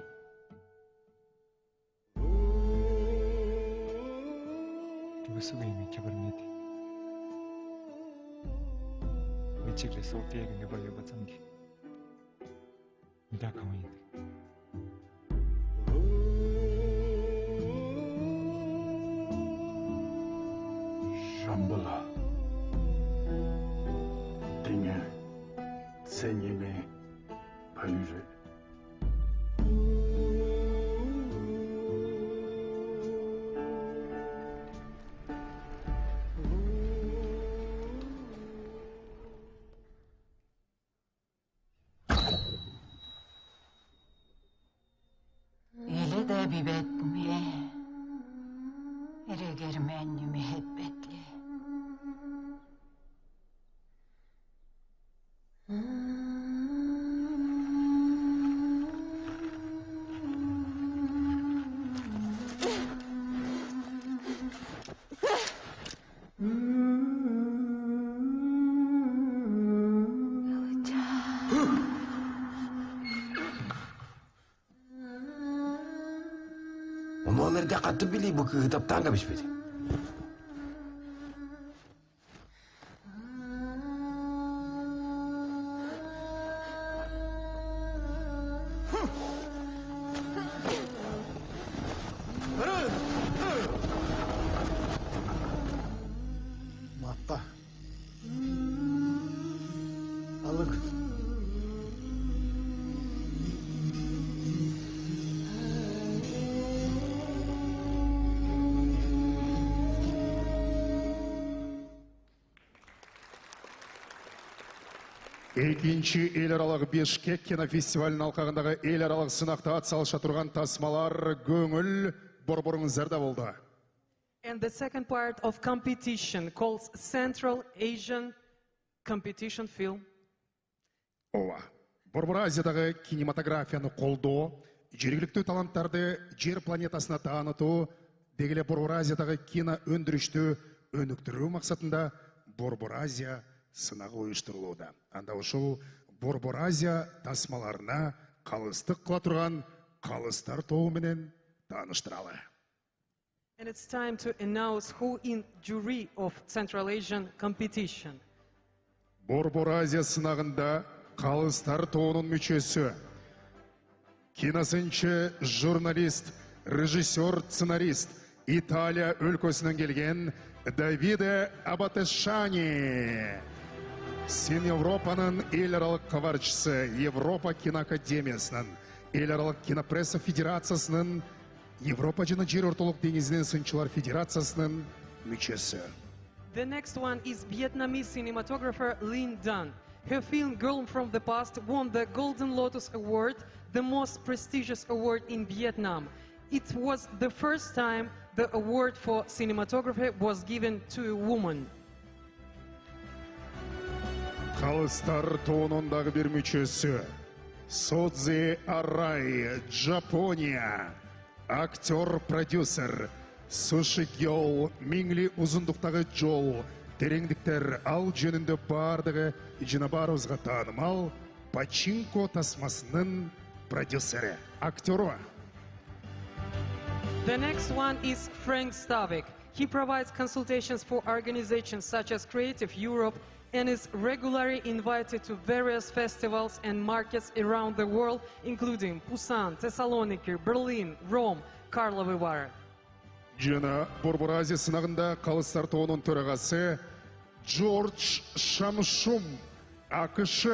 Высокая имя кибернети. Мечекле софтиеге не бою бацанги. Да, кавайи. 샴볼라 딩에 세님의 바유제 Ele de bibet me. Ere germenni mehebbetli. Өте қатты білей бұл кітаптан кәбішпеді. Матта. Алык. Екінші ел аралық Бишкек кинофестивалінің алқағындағы ел аралық сынақта атсалыша тұрған тасмалар көңіл борборыңыздарда болды. And the second part of competition called Central Asian Competition Film. Ова. Борбор Азиядағы кинематографияны қолдау, жергілікті таланттарды жер планетасына таныту, дегіле Борбор Азиядағы кино өндірішті өніктіру мақсатында Борбор Азия сынағы ойыштырылуда. Анда ошол Борбор Азия тасмаларына қалыстық қыла тұрған қалыстар тобымен таныштыралы. And it's time to announce who in jury of Central Asian competition. Борбор Азия сынағында қалыстар тобының мүшесі, киносыншы журналист, режиссер, сценарист, Италия өлкөсінен келген Давиде Абатешани. Сен Европаның ел аралық қаваршысы, Европа киноакадемиясының, ел аралық кинопресса федерациясының, Европа жана жер орталық деңізінен сынчылар федерациясының мүшесі. The next one is Vietnamese cinematographer Linh Dun. Her film Girl from the Past won the Golden Lotus Award, the most prestigious award in Vietnam. It was the first time the award for cinematography was given to a woman. Қалыстар тобындағы бір мүшесі, Содзи Арай, Жапония, актер-продюсер, Суши Гёл, Мингли ұзындықтағы жол, тереңдіктер ал жөнінде бардығы жына барымызға танымал, Пачинко тасмасының продюсері, актеру. The next one is Frank Stavik. He provides consultations for organizations such as Creative Europe and is regularly invited to various festivals and markets around the world, including Busan, Thessaloniki, Berlin, Rome, Karlovy Vary. Жана Борбор Азия сынағында қалыстар тобының төрағасы Джордж Шамшум, АКШ,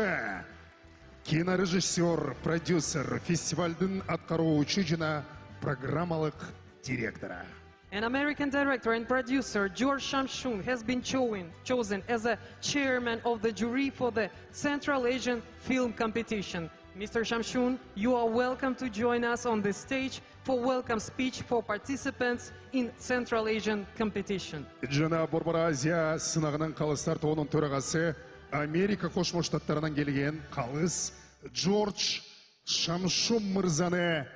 кинорежиссер, продюсер, фестивальдің атқарушы жана программалық директора. An American director and producer, George Shamshun, has been chosen as a chairman of the jury for the Central Asian Film Competition. Mr. Shamshun, you are welcome to join us on the stage for welcome speech for participants in Central Asian Competition. Жана Борбор Азия сынағының қалыстар тобының төрағасы Америка Қошма Штаттарынан келген қалыс Джордж Шамшун мырзаны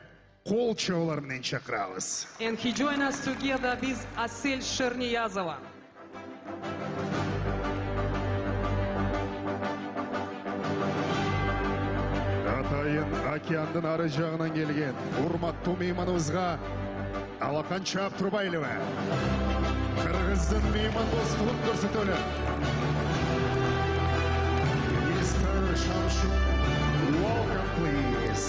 қол чауларымен шақырамыз. And he joined us together with Aselь Sherniyazova. Атайын океандың ары жағынан келген урматтуу мейманыбызга Алақан Чаптурбайлова Кыргыздын меймандостугун көрсөтөлү. Mr. Shamshun, welcome please.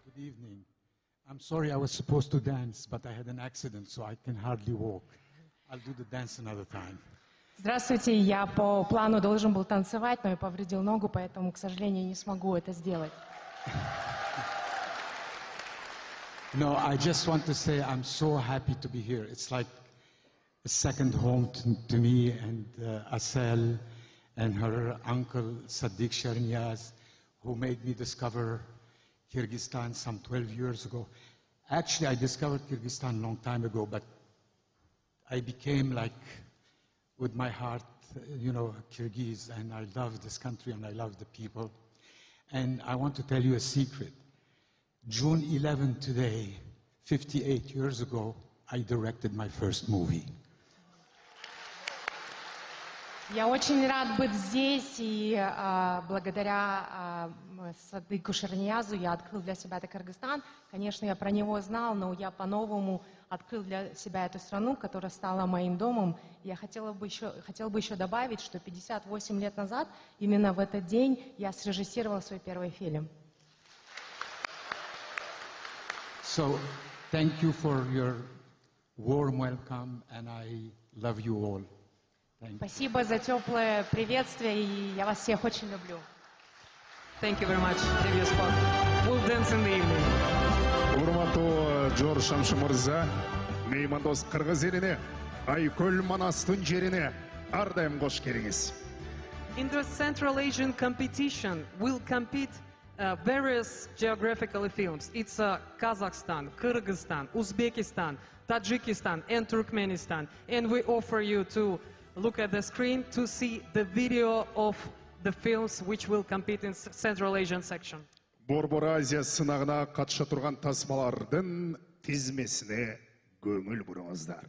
Good evening. I'm sorry I was supposed to dance, but I had an accident, so I can hardly walk. I'll do the dance another time. Здравствуйте, я по плану должен был танцевать, но я повредил ногу, поэтому, к сожалению, не смогу это сделать. No, I just want to say I'm so happy to be here. It's like a second home to me and Asel and her uncle Sadiq Sherniyaz, who made me discover Kyrgyzstan some 12 years ago. Actually, I discovered Kyrgyzstan a long time ago, but I became like, with my heart, you know, Kyrgyz, and I love this country and I love the people. And I want to tell you a secret. June 11 today, 58 years ago, I directed my first movie. Я очень рад быть здесь, и благодаря Садыку Шерниязу я открыл для себя этот Кыргызстан. Конечно, я про него знал, но я по-новому открыл для себя эту страну, которая стала моим домом. Я хотела бы еще добавить, что 58 лет назад, именно в этот день, я срежиссировала свой первый фильм. So, thank you for your warm welcome, and I love you all. Спасибо за теплое приветствие, и я вас всех очень люблю. Thank you very much, dear spot. We'll dance in the evening. Урматтуу Жор Шамшун мырза, меймандос кыргыз элине, Айкөл Манастын жерине ардайым кош келиңиз. In the Central Asian competition, we'll compete various geographical films. It's Kazakhstan, Kyrgyzstan, Uzbekistan, Tajikistan, and Turkmenistan. And we offer you to look at the screen to see the video of the films which will compete in Central Asian section. Борбор Азия сынагына катыша турган тасмалардын тизмесине көңүл буруңуздар.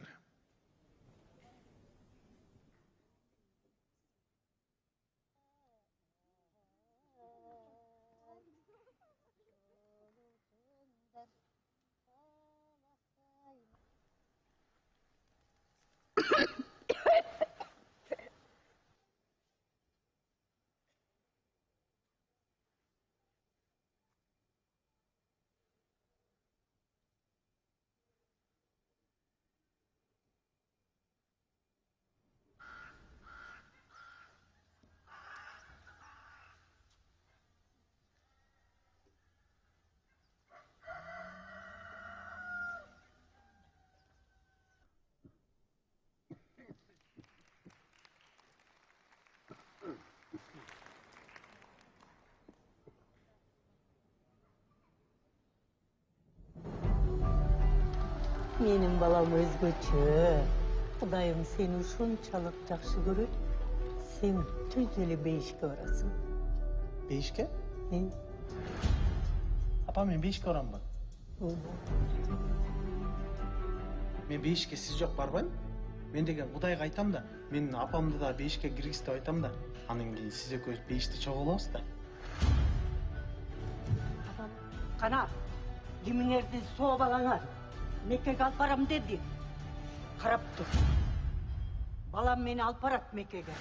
Менің балам өзгөчө. Кудайым сени ушунчалык жакшы көрөт. Сен түз эле бейишке барасың. Бейишке? Апа, мен бейишке барамбы? Мен бейишке сиз жок барбайм. Мен деген Кудайга айтам да, мен апамды да бейишке киргиз деп айтам да. Анан кийин сиз экөөбүз бейиште чогулабыз да. Кана, кимиңерди сообагаңар. Меккеге алып барам деди. Карап тур. Балам мени алып барат Меккеге.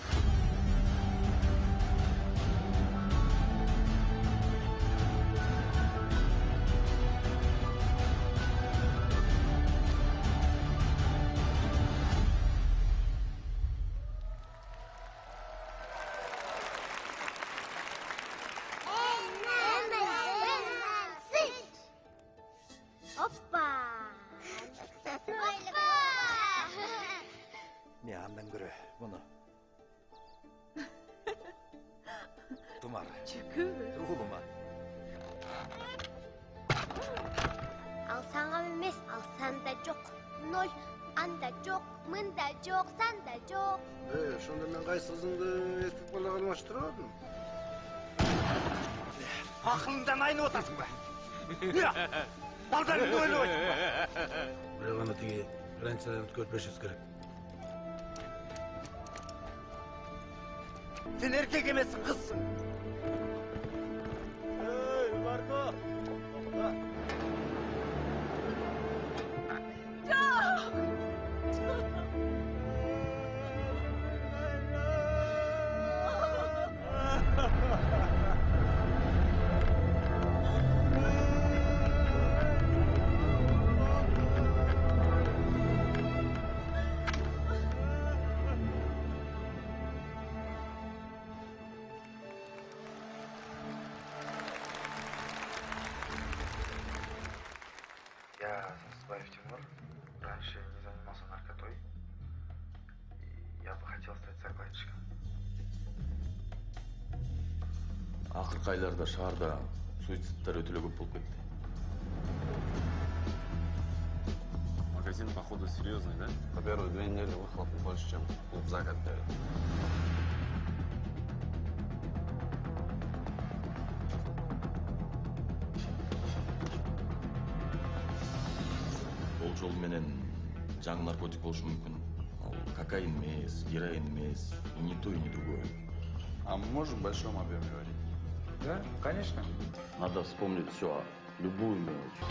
Не андан көрө муну. Тумар. Угулума. Ал саңа эмес, ал санда жок. Ноль, анда жок, мында жок, санда жок. Ошондо мен кайсы кызыңды эркек балага алмаштырабадым? Акылыңдан айнып атасың ба? Балдарыңды ойлобойсуң ба? Бирок аны тиги границадан өткөртпөшүбүз керек. Sen erkek emezsin, kızsın. Hey, Marco! Я Сансбаев Тимур. Раньше не занимался наркотой. И я бы хотел стать закладчиком. Акыркы айларда шаарда суицидтер өтө эле көп болуп кетти. Магазин, походу, серьезный, да? По первой 2 недели выхлоп больше, чем клуб за год дает. Бул жол менен жаңы наркотик болушу мүмкүн. Кокаин емес, героин емес, и не то, и не другое. А мы можем в большом объеме говорить? Да, конечно. Надо вспомнить все, любую мелочь.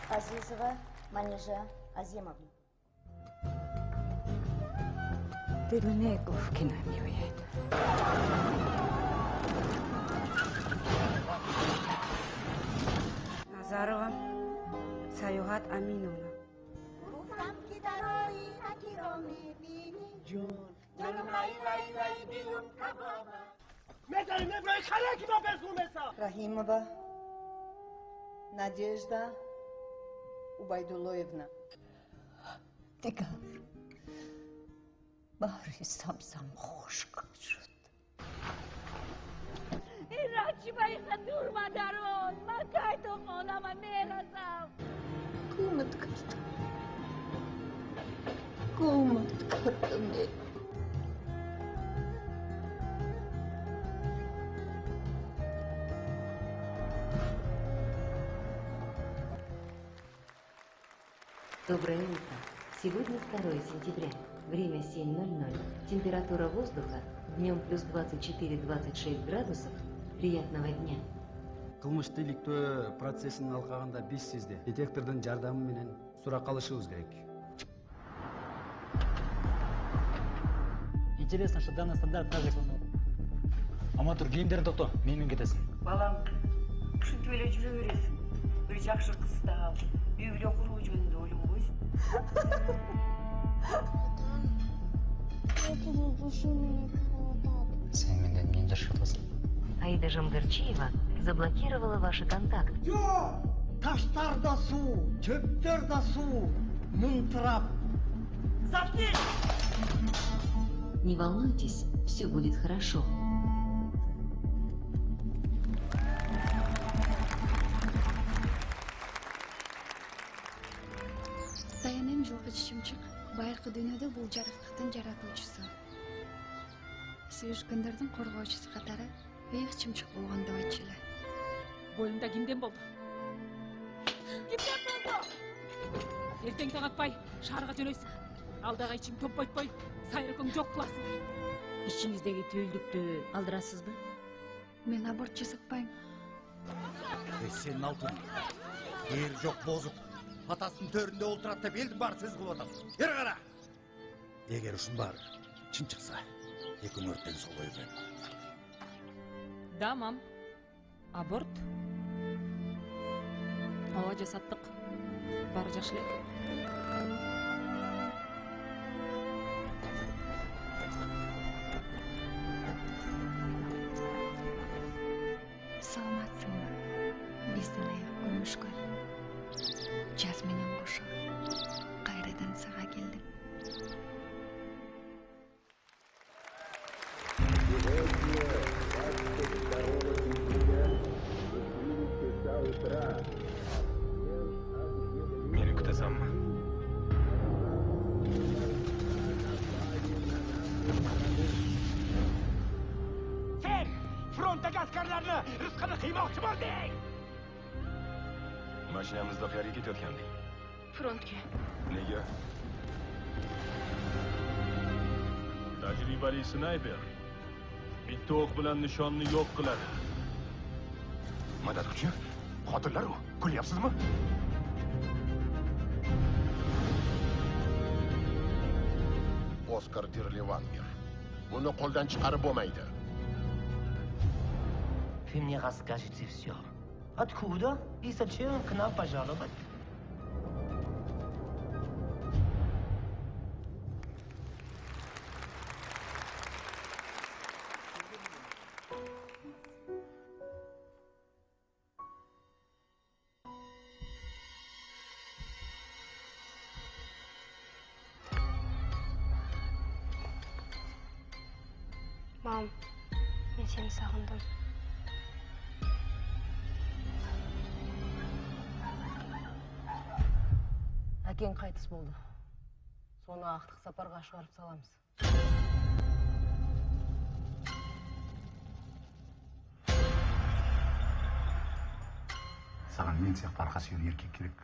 Азизова Манежа Азимовна. Дельменеков киномиует. Назарова Саюхат Аминовна. Рахимова Надежда Убайдулоевна. Тика. Бахри сам хошка шуд. Иначе байха дурма дарон, макай то холама меразам. Кумат карта. Кумат карта мне. Доброе утро. Сегодня 2 сентября. Время 7:00. Температура воздуха днем плюс 24-26 градусов. Приятного дня. Кылмышты иликтөө процессин алкаганда биз сизди детектордун жардамы менен сурак алышыбыз керек. Интересно, что данный стандарт также Аматур, кийимдерин токто, менен кетесиң. Балам, ушинтип эле жүрө бересиң. Бир жакшы кыз таап, үй бүлө куруу жөнүндө ойлонбойсуң. Сен менден эмне жашап атасың? Аида Жамгарчиева заблокировала ваши контакты. Жок! Таштарда суу, чөптөрдө суу, мунтырап. Заткнись! Не волнуйтесь, все будет хорошо. Dayanayım жылғы чымчык. Байыркы дүйнөдө бул жарыктыктын жаратуучусу. Сүйүшкөндөрдүн коргоочусу катары бийик чымчык болгон деп айтчу эле. Боюңда кимден болду? Кимден болду? Эртең таң атпай шаарга жөнөйсүң. Алдагы ичиң топ бойтпой, сайрыкың жок кыласың. İçinizdeki tüylüktü aldırasızbı? Мен аборт жасатпайм. Сенин алтын. Эр жок бозук. Атасынын төрүндө олтурат деп элдин баары сөз кылып атат. Бери кара. Эгер ушун баары чын чыкса, экөөң өрттөн солой экен. Да, мам. Аборт. Ооба жасаттык. Баары жакшы эле. Саламатсыңбы? Биздин аяк көмүшкөн. Жаз менен кошо. Кайрадан сага келдим. Мени күтөсөңбү? Sen frontdagi askarlarni rizqini qiymoqchi bo'lding. Mashinamizda qayerga ketayotgandik? Frontga. Nega? Tajribali snayper bitta o'q bilan nishonni yo'q qiladi. Madad kuchi? Qotillar-ku, kulyapsizmi? Oskar Dirlewanger. Buni qo'ldan chiqarib bo'lmaydi. Ты мне расскажете все. Откуда и зачем к нам пожаловать? Мам, мен сени сагындым. Әкең қайтыс болды. Соны ақтық сапарға шығарып саламыз. Саған мен сияқты арқа сүйер еркек керек.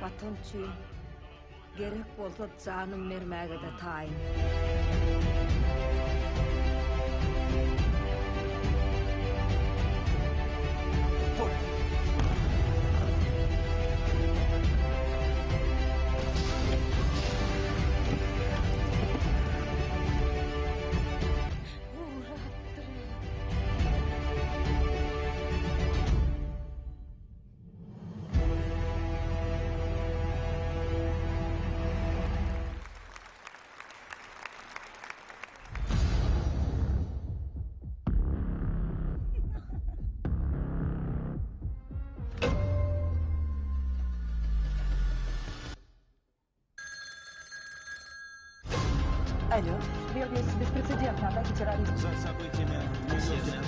Батон чүй. Керек болса жаным мермәге де тайын. Алло, верность беспрецедентна, атаки террористов. За событиями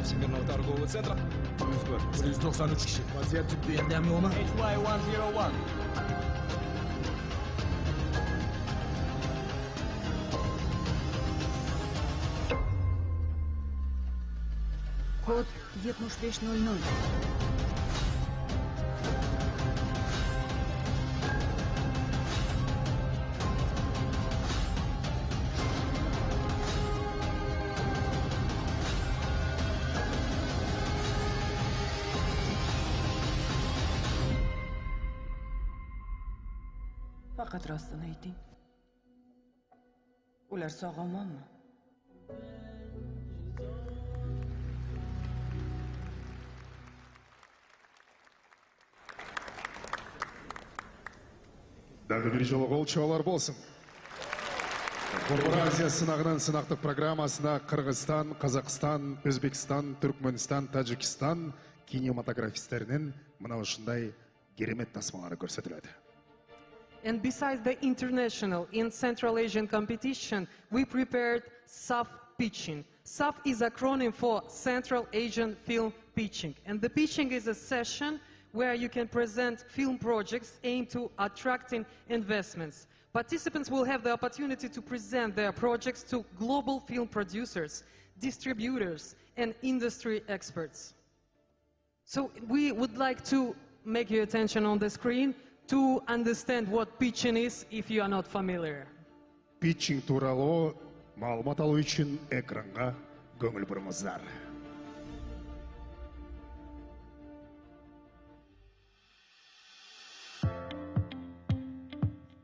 Всемирного торгового центра. Плюс 93 kişi. Vaziyet ciddi. Yendem yoğuna. HY101. Код 7500. Faqat rostini ayting. Ular sog'omonmi? Дәлді бір жолы қол чуалар болсын. Борбор Азия сынағынан сынақтық программасына Қырғызстан, Қазақстан, Өзбекстан, Түркменстан, Таджикистан кинематографистерінің мына ушындай керемет тасмалары көрсетіледі. And besides the international and Central Asian competition, we prepared SAF Pitching. SAF is an acronym for Central Asian Film Pitching. And the pitching is a session where you can present film projects aimed to attracting investments. Participants will have the opportunity to present their projects to global film producers, distributors, and industry experts. So we would like to make your attention on the screen to understand what pitching is if you are not familiar. Питчинг туралы маалымат алуу үчүн экранга көңүл бурыңыздар.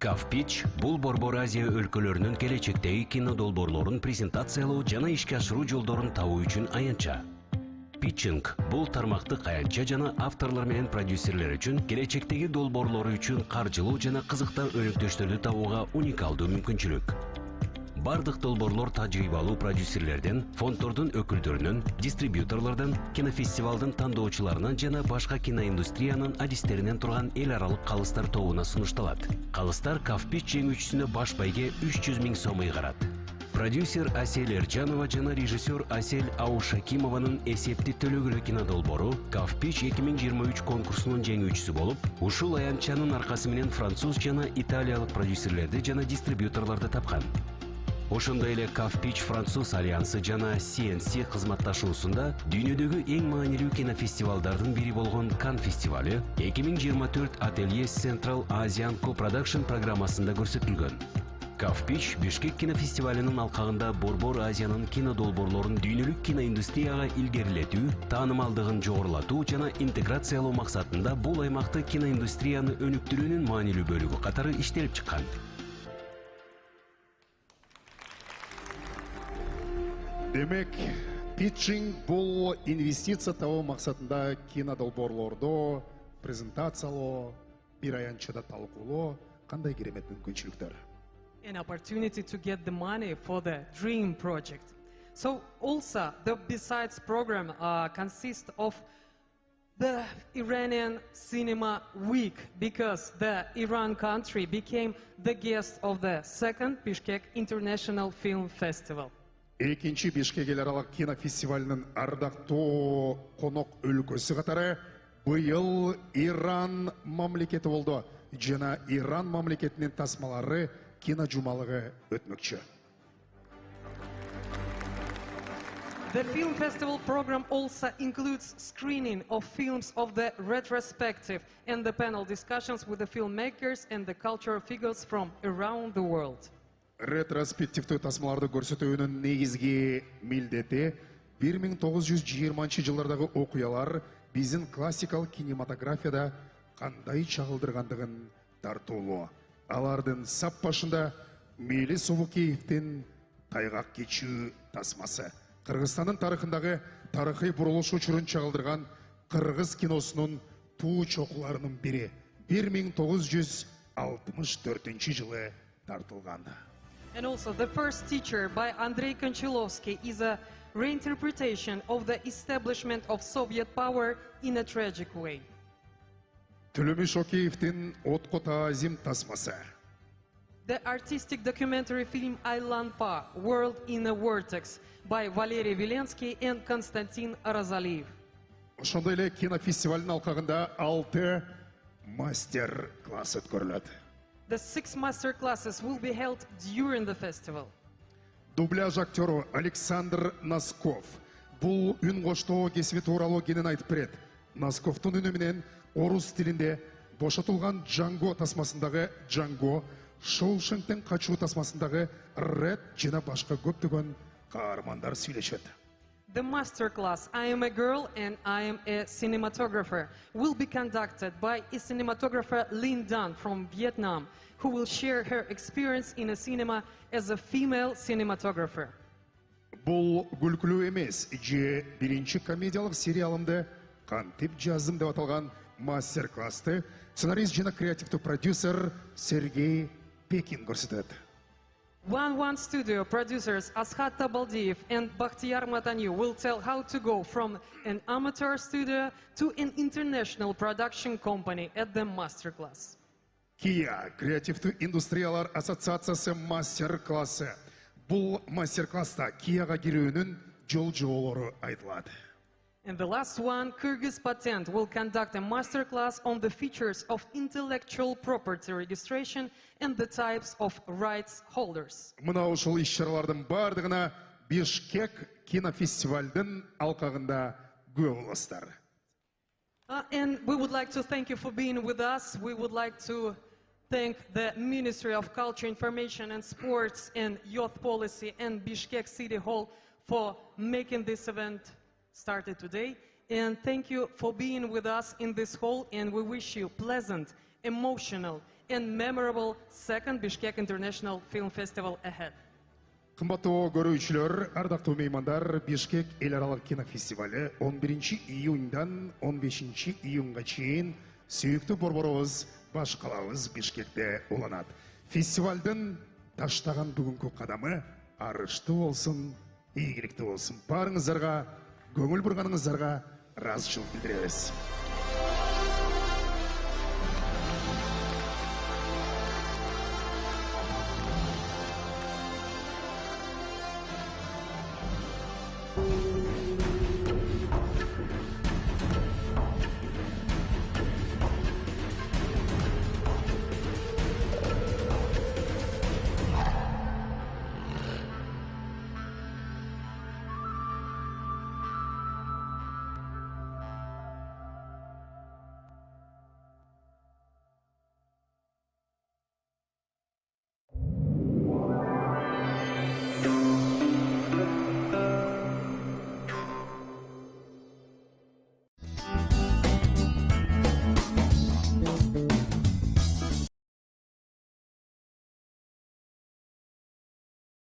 Кавпич бул Борбор Азия өлкөлөрүнүн келечектеги кинодолбоорлорун презентациялоо жана ишке ашыруу жолдорун табуу үчүн аянтча. Питчинг бул тармактык аянтча жана авторлор менен продюсерлер үчүн келечектеги долбоорлору үчүн каржылуу жана кызыктуу өнөктөштөрдү табууга уникалдуу мүмкүнчүлүк. Бардык долбоорлор тажрыйбалуу продюсерлерден, фонддордун өкүлдөрүнөн, дистрибьюторлордон, кинофестивалдын тандоочуларынан жана башка киноиндустриянын адистеринен турган эл аралык калыстар тобуна сунушталат. Калыстар Кавпич жеңүүчүсүнө баш байге 300 000 сом ыйгарат. Продюсер Асель Эржанова жана режиссер Асель Аушакимованын эсепти төлөгүлө кинодолбоору Кавпич 2023 конкурсунун жеңүүчүсү болуп, ушул аянтчанын аркасы менен француз жана италиялык продюсерлерди жана дистрибьюторлорду тапкан. Ошондой эле Кавпич Француз альянсы жана CNC кызматташуусунда дүйнөдөгү эң маанилүү кинофестивалдардын бири болгон Кан фестивалы 2024 Ателье Central Asian Co-Production программасында көрсөтүлгөн. Кавпич Бишкек кинофестивалынын алкагында Борбор Азиянын кинодолбоорлорун дүйнөлүк киноиндустрияга илгерилетүү, таанымалдыгын жогорулатуу жана интеграциялоо максатында бул аймакты киноиндустрияны өнүктүрүүнүн маанилүү бөлүгү катары иштелип чыккан. Демек, питчинг бул инвестиция табуу максатында кинодолбоорлорду презентациялоо, бир аянтчада талкуулоо кандай керемет мүмкүнчүлүктөр. an opportunity to get the money for the dream project. So also the Besides program consists of the Iranian Cinema Week, because the Iran country became the guest of the second Bishkek International Film Festival. Экинчи Бишкек эл аралык кинофестивалынын ардактуу конок өлкөсү катары быйыл Иран мамлекети болду жана Иран мамлекетинин тасмалары кино жумалыгы өтмөкчү. The film festival program also includes screening of films of the retrospective and the panel discussions with the filmmakers and the cultural figures from around the world. Ретроспективдүү тасмаларды көрсөтүүнүн негизги милдети 1920 жылдардагы окуялар биздин классикалык кинематографияда кандай чагылдыргандыгын тартуулоо. Алардын сап башында Мели Собукеевдин Тайгак кечүү тасмасы. Кыргызстандын тарыхындагы тарыхый бурулуш учурун чагылдырган кыргыз киносунун туу чокуларынын бири 1964 жылы тартылган. And also the first teacher by Andrei Konchalovsky is a reinterpretation of the establishment of Soviet power in a tragic way. Төлөмүш Океевдин Отко таазим тасмасы. The artistic documentary film Aylanpa, World in a Vortex by Valery Velensky and Konstantin Arazaliyev. Ошондой эле кинофестивалдын алкагында 6 мастер-класс өткөрүлөт. The 6 master classes will be held during the festival. Дубляж актеру Александр Носков бул үн коштоо кесиби тууралуу кенен айтып берет. Носковдун үнү менен орус тилинде бошотулган Джанго тасмасындагы Джанго, Шоушенктен качуу тасмасындагы Ред жана башка көптөгөн каармандар сүйлөшөт. The master class, I Am a Girl and I Am a Cinematographer, will be conducted by a cinematographer Linh Dan from Vietnam, who will share her experience in a cinema as a female cinematographer. Бул күлкүлүү эмес, же биринчи комедиялык сериалымды кантип жаздым деп аталган мастер-классты сценарист жана креативдүү продюсер Сергей Пекин көрсөтөт. 1-1 Studio producers Ashat Tabaldiyev and Bakhtiyar Matanyu will tell how to go from an amateur studio to an international production company at the masterclass. Kia креативдүү индустриялар ассоциациясы мастер-классы. Бул мастер-класста Кияга кирүүнүн жол жоболору айтылат. And the last one, Kyrgyz Patent, will conduct a masterclass on the features of intellectual property registration and the types of rights holders. Мына ушул иш-чаралардын бардыгына Бишкек кинофестивалдын алкагында күбө болосуздар. And we would like to thank you for being with us. We would like to thank the Ministry of Culture, Information and Sports and Youth Policy and Bishkek City Hall for making this event started today. And thank you for being with us in this hall, and we wish you pleasant, emotional and memorable second Bishkek International Film Festival ahead. Кымбаттуу көрүүчүлөр, ардактуу меймандар, Бишкек эл аралык кинофестивалы 11 июньдан 15 июнга чейин сүйүктүү борборубуз баш калабыз Бишкекте уланат. Фестивалдын таштаган бүгүнкү кадамы арыштуу болсун, ийгиликтүү болсун. Барыңыздарга, көңүл бурганыңыздарга ыраазычылык билдиребиз.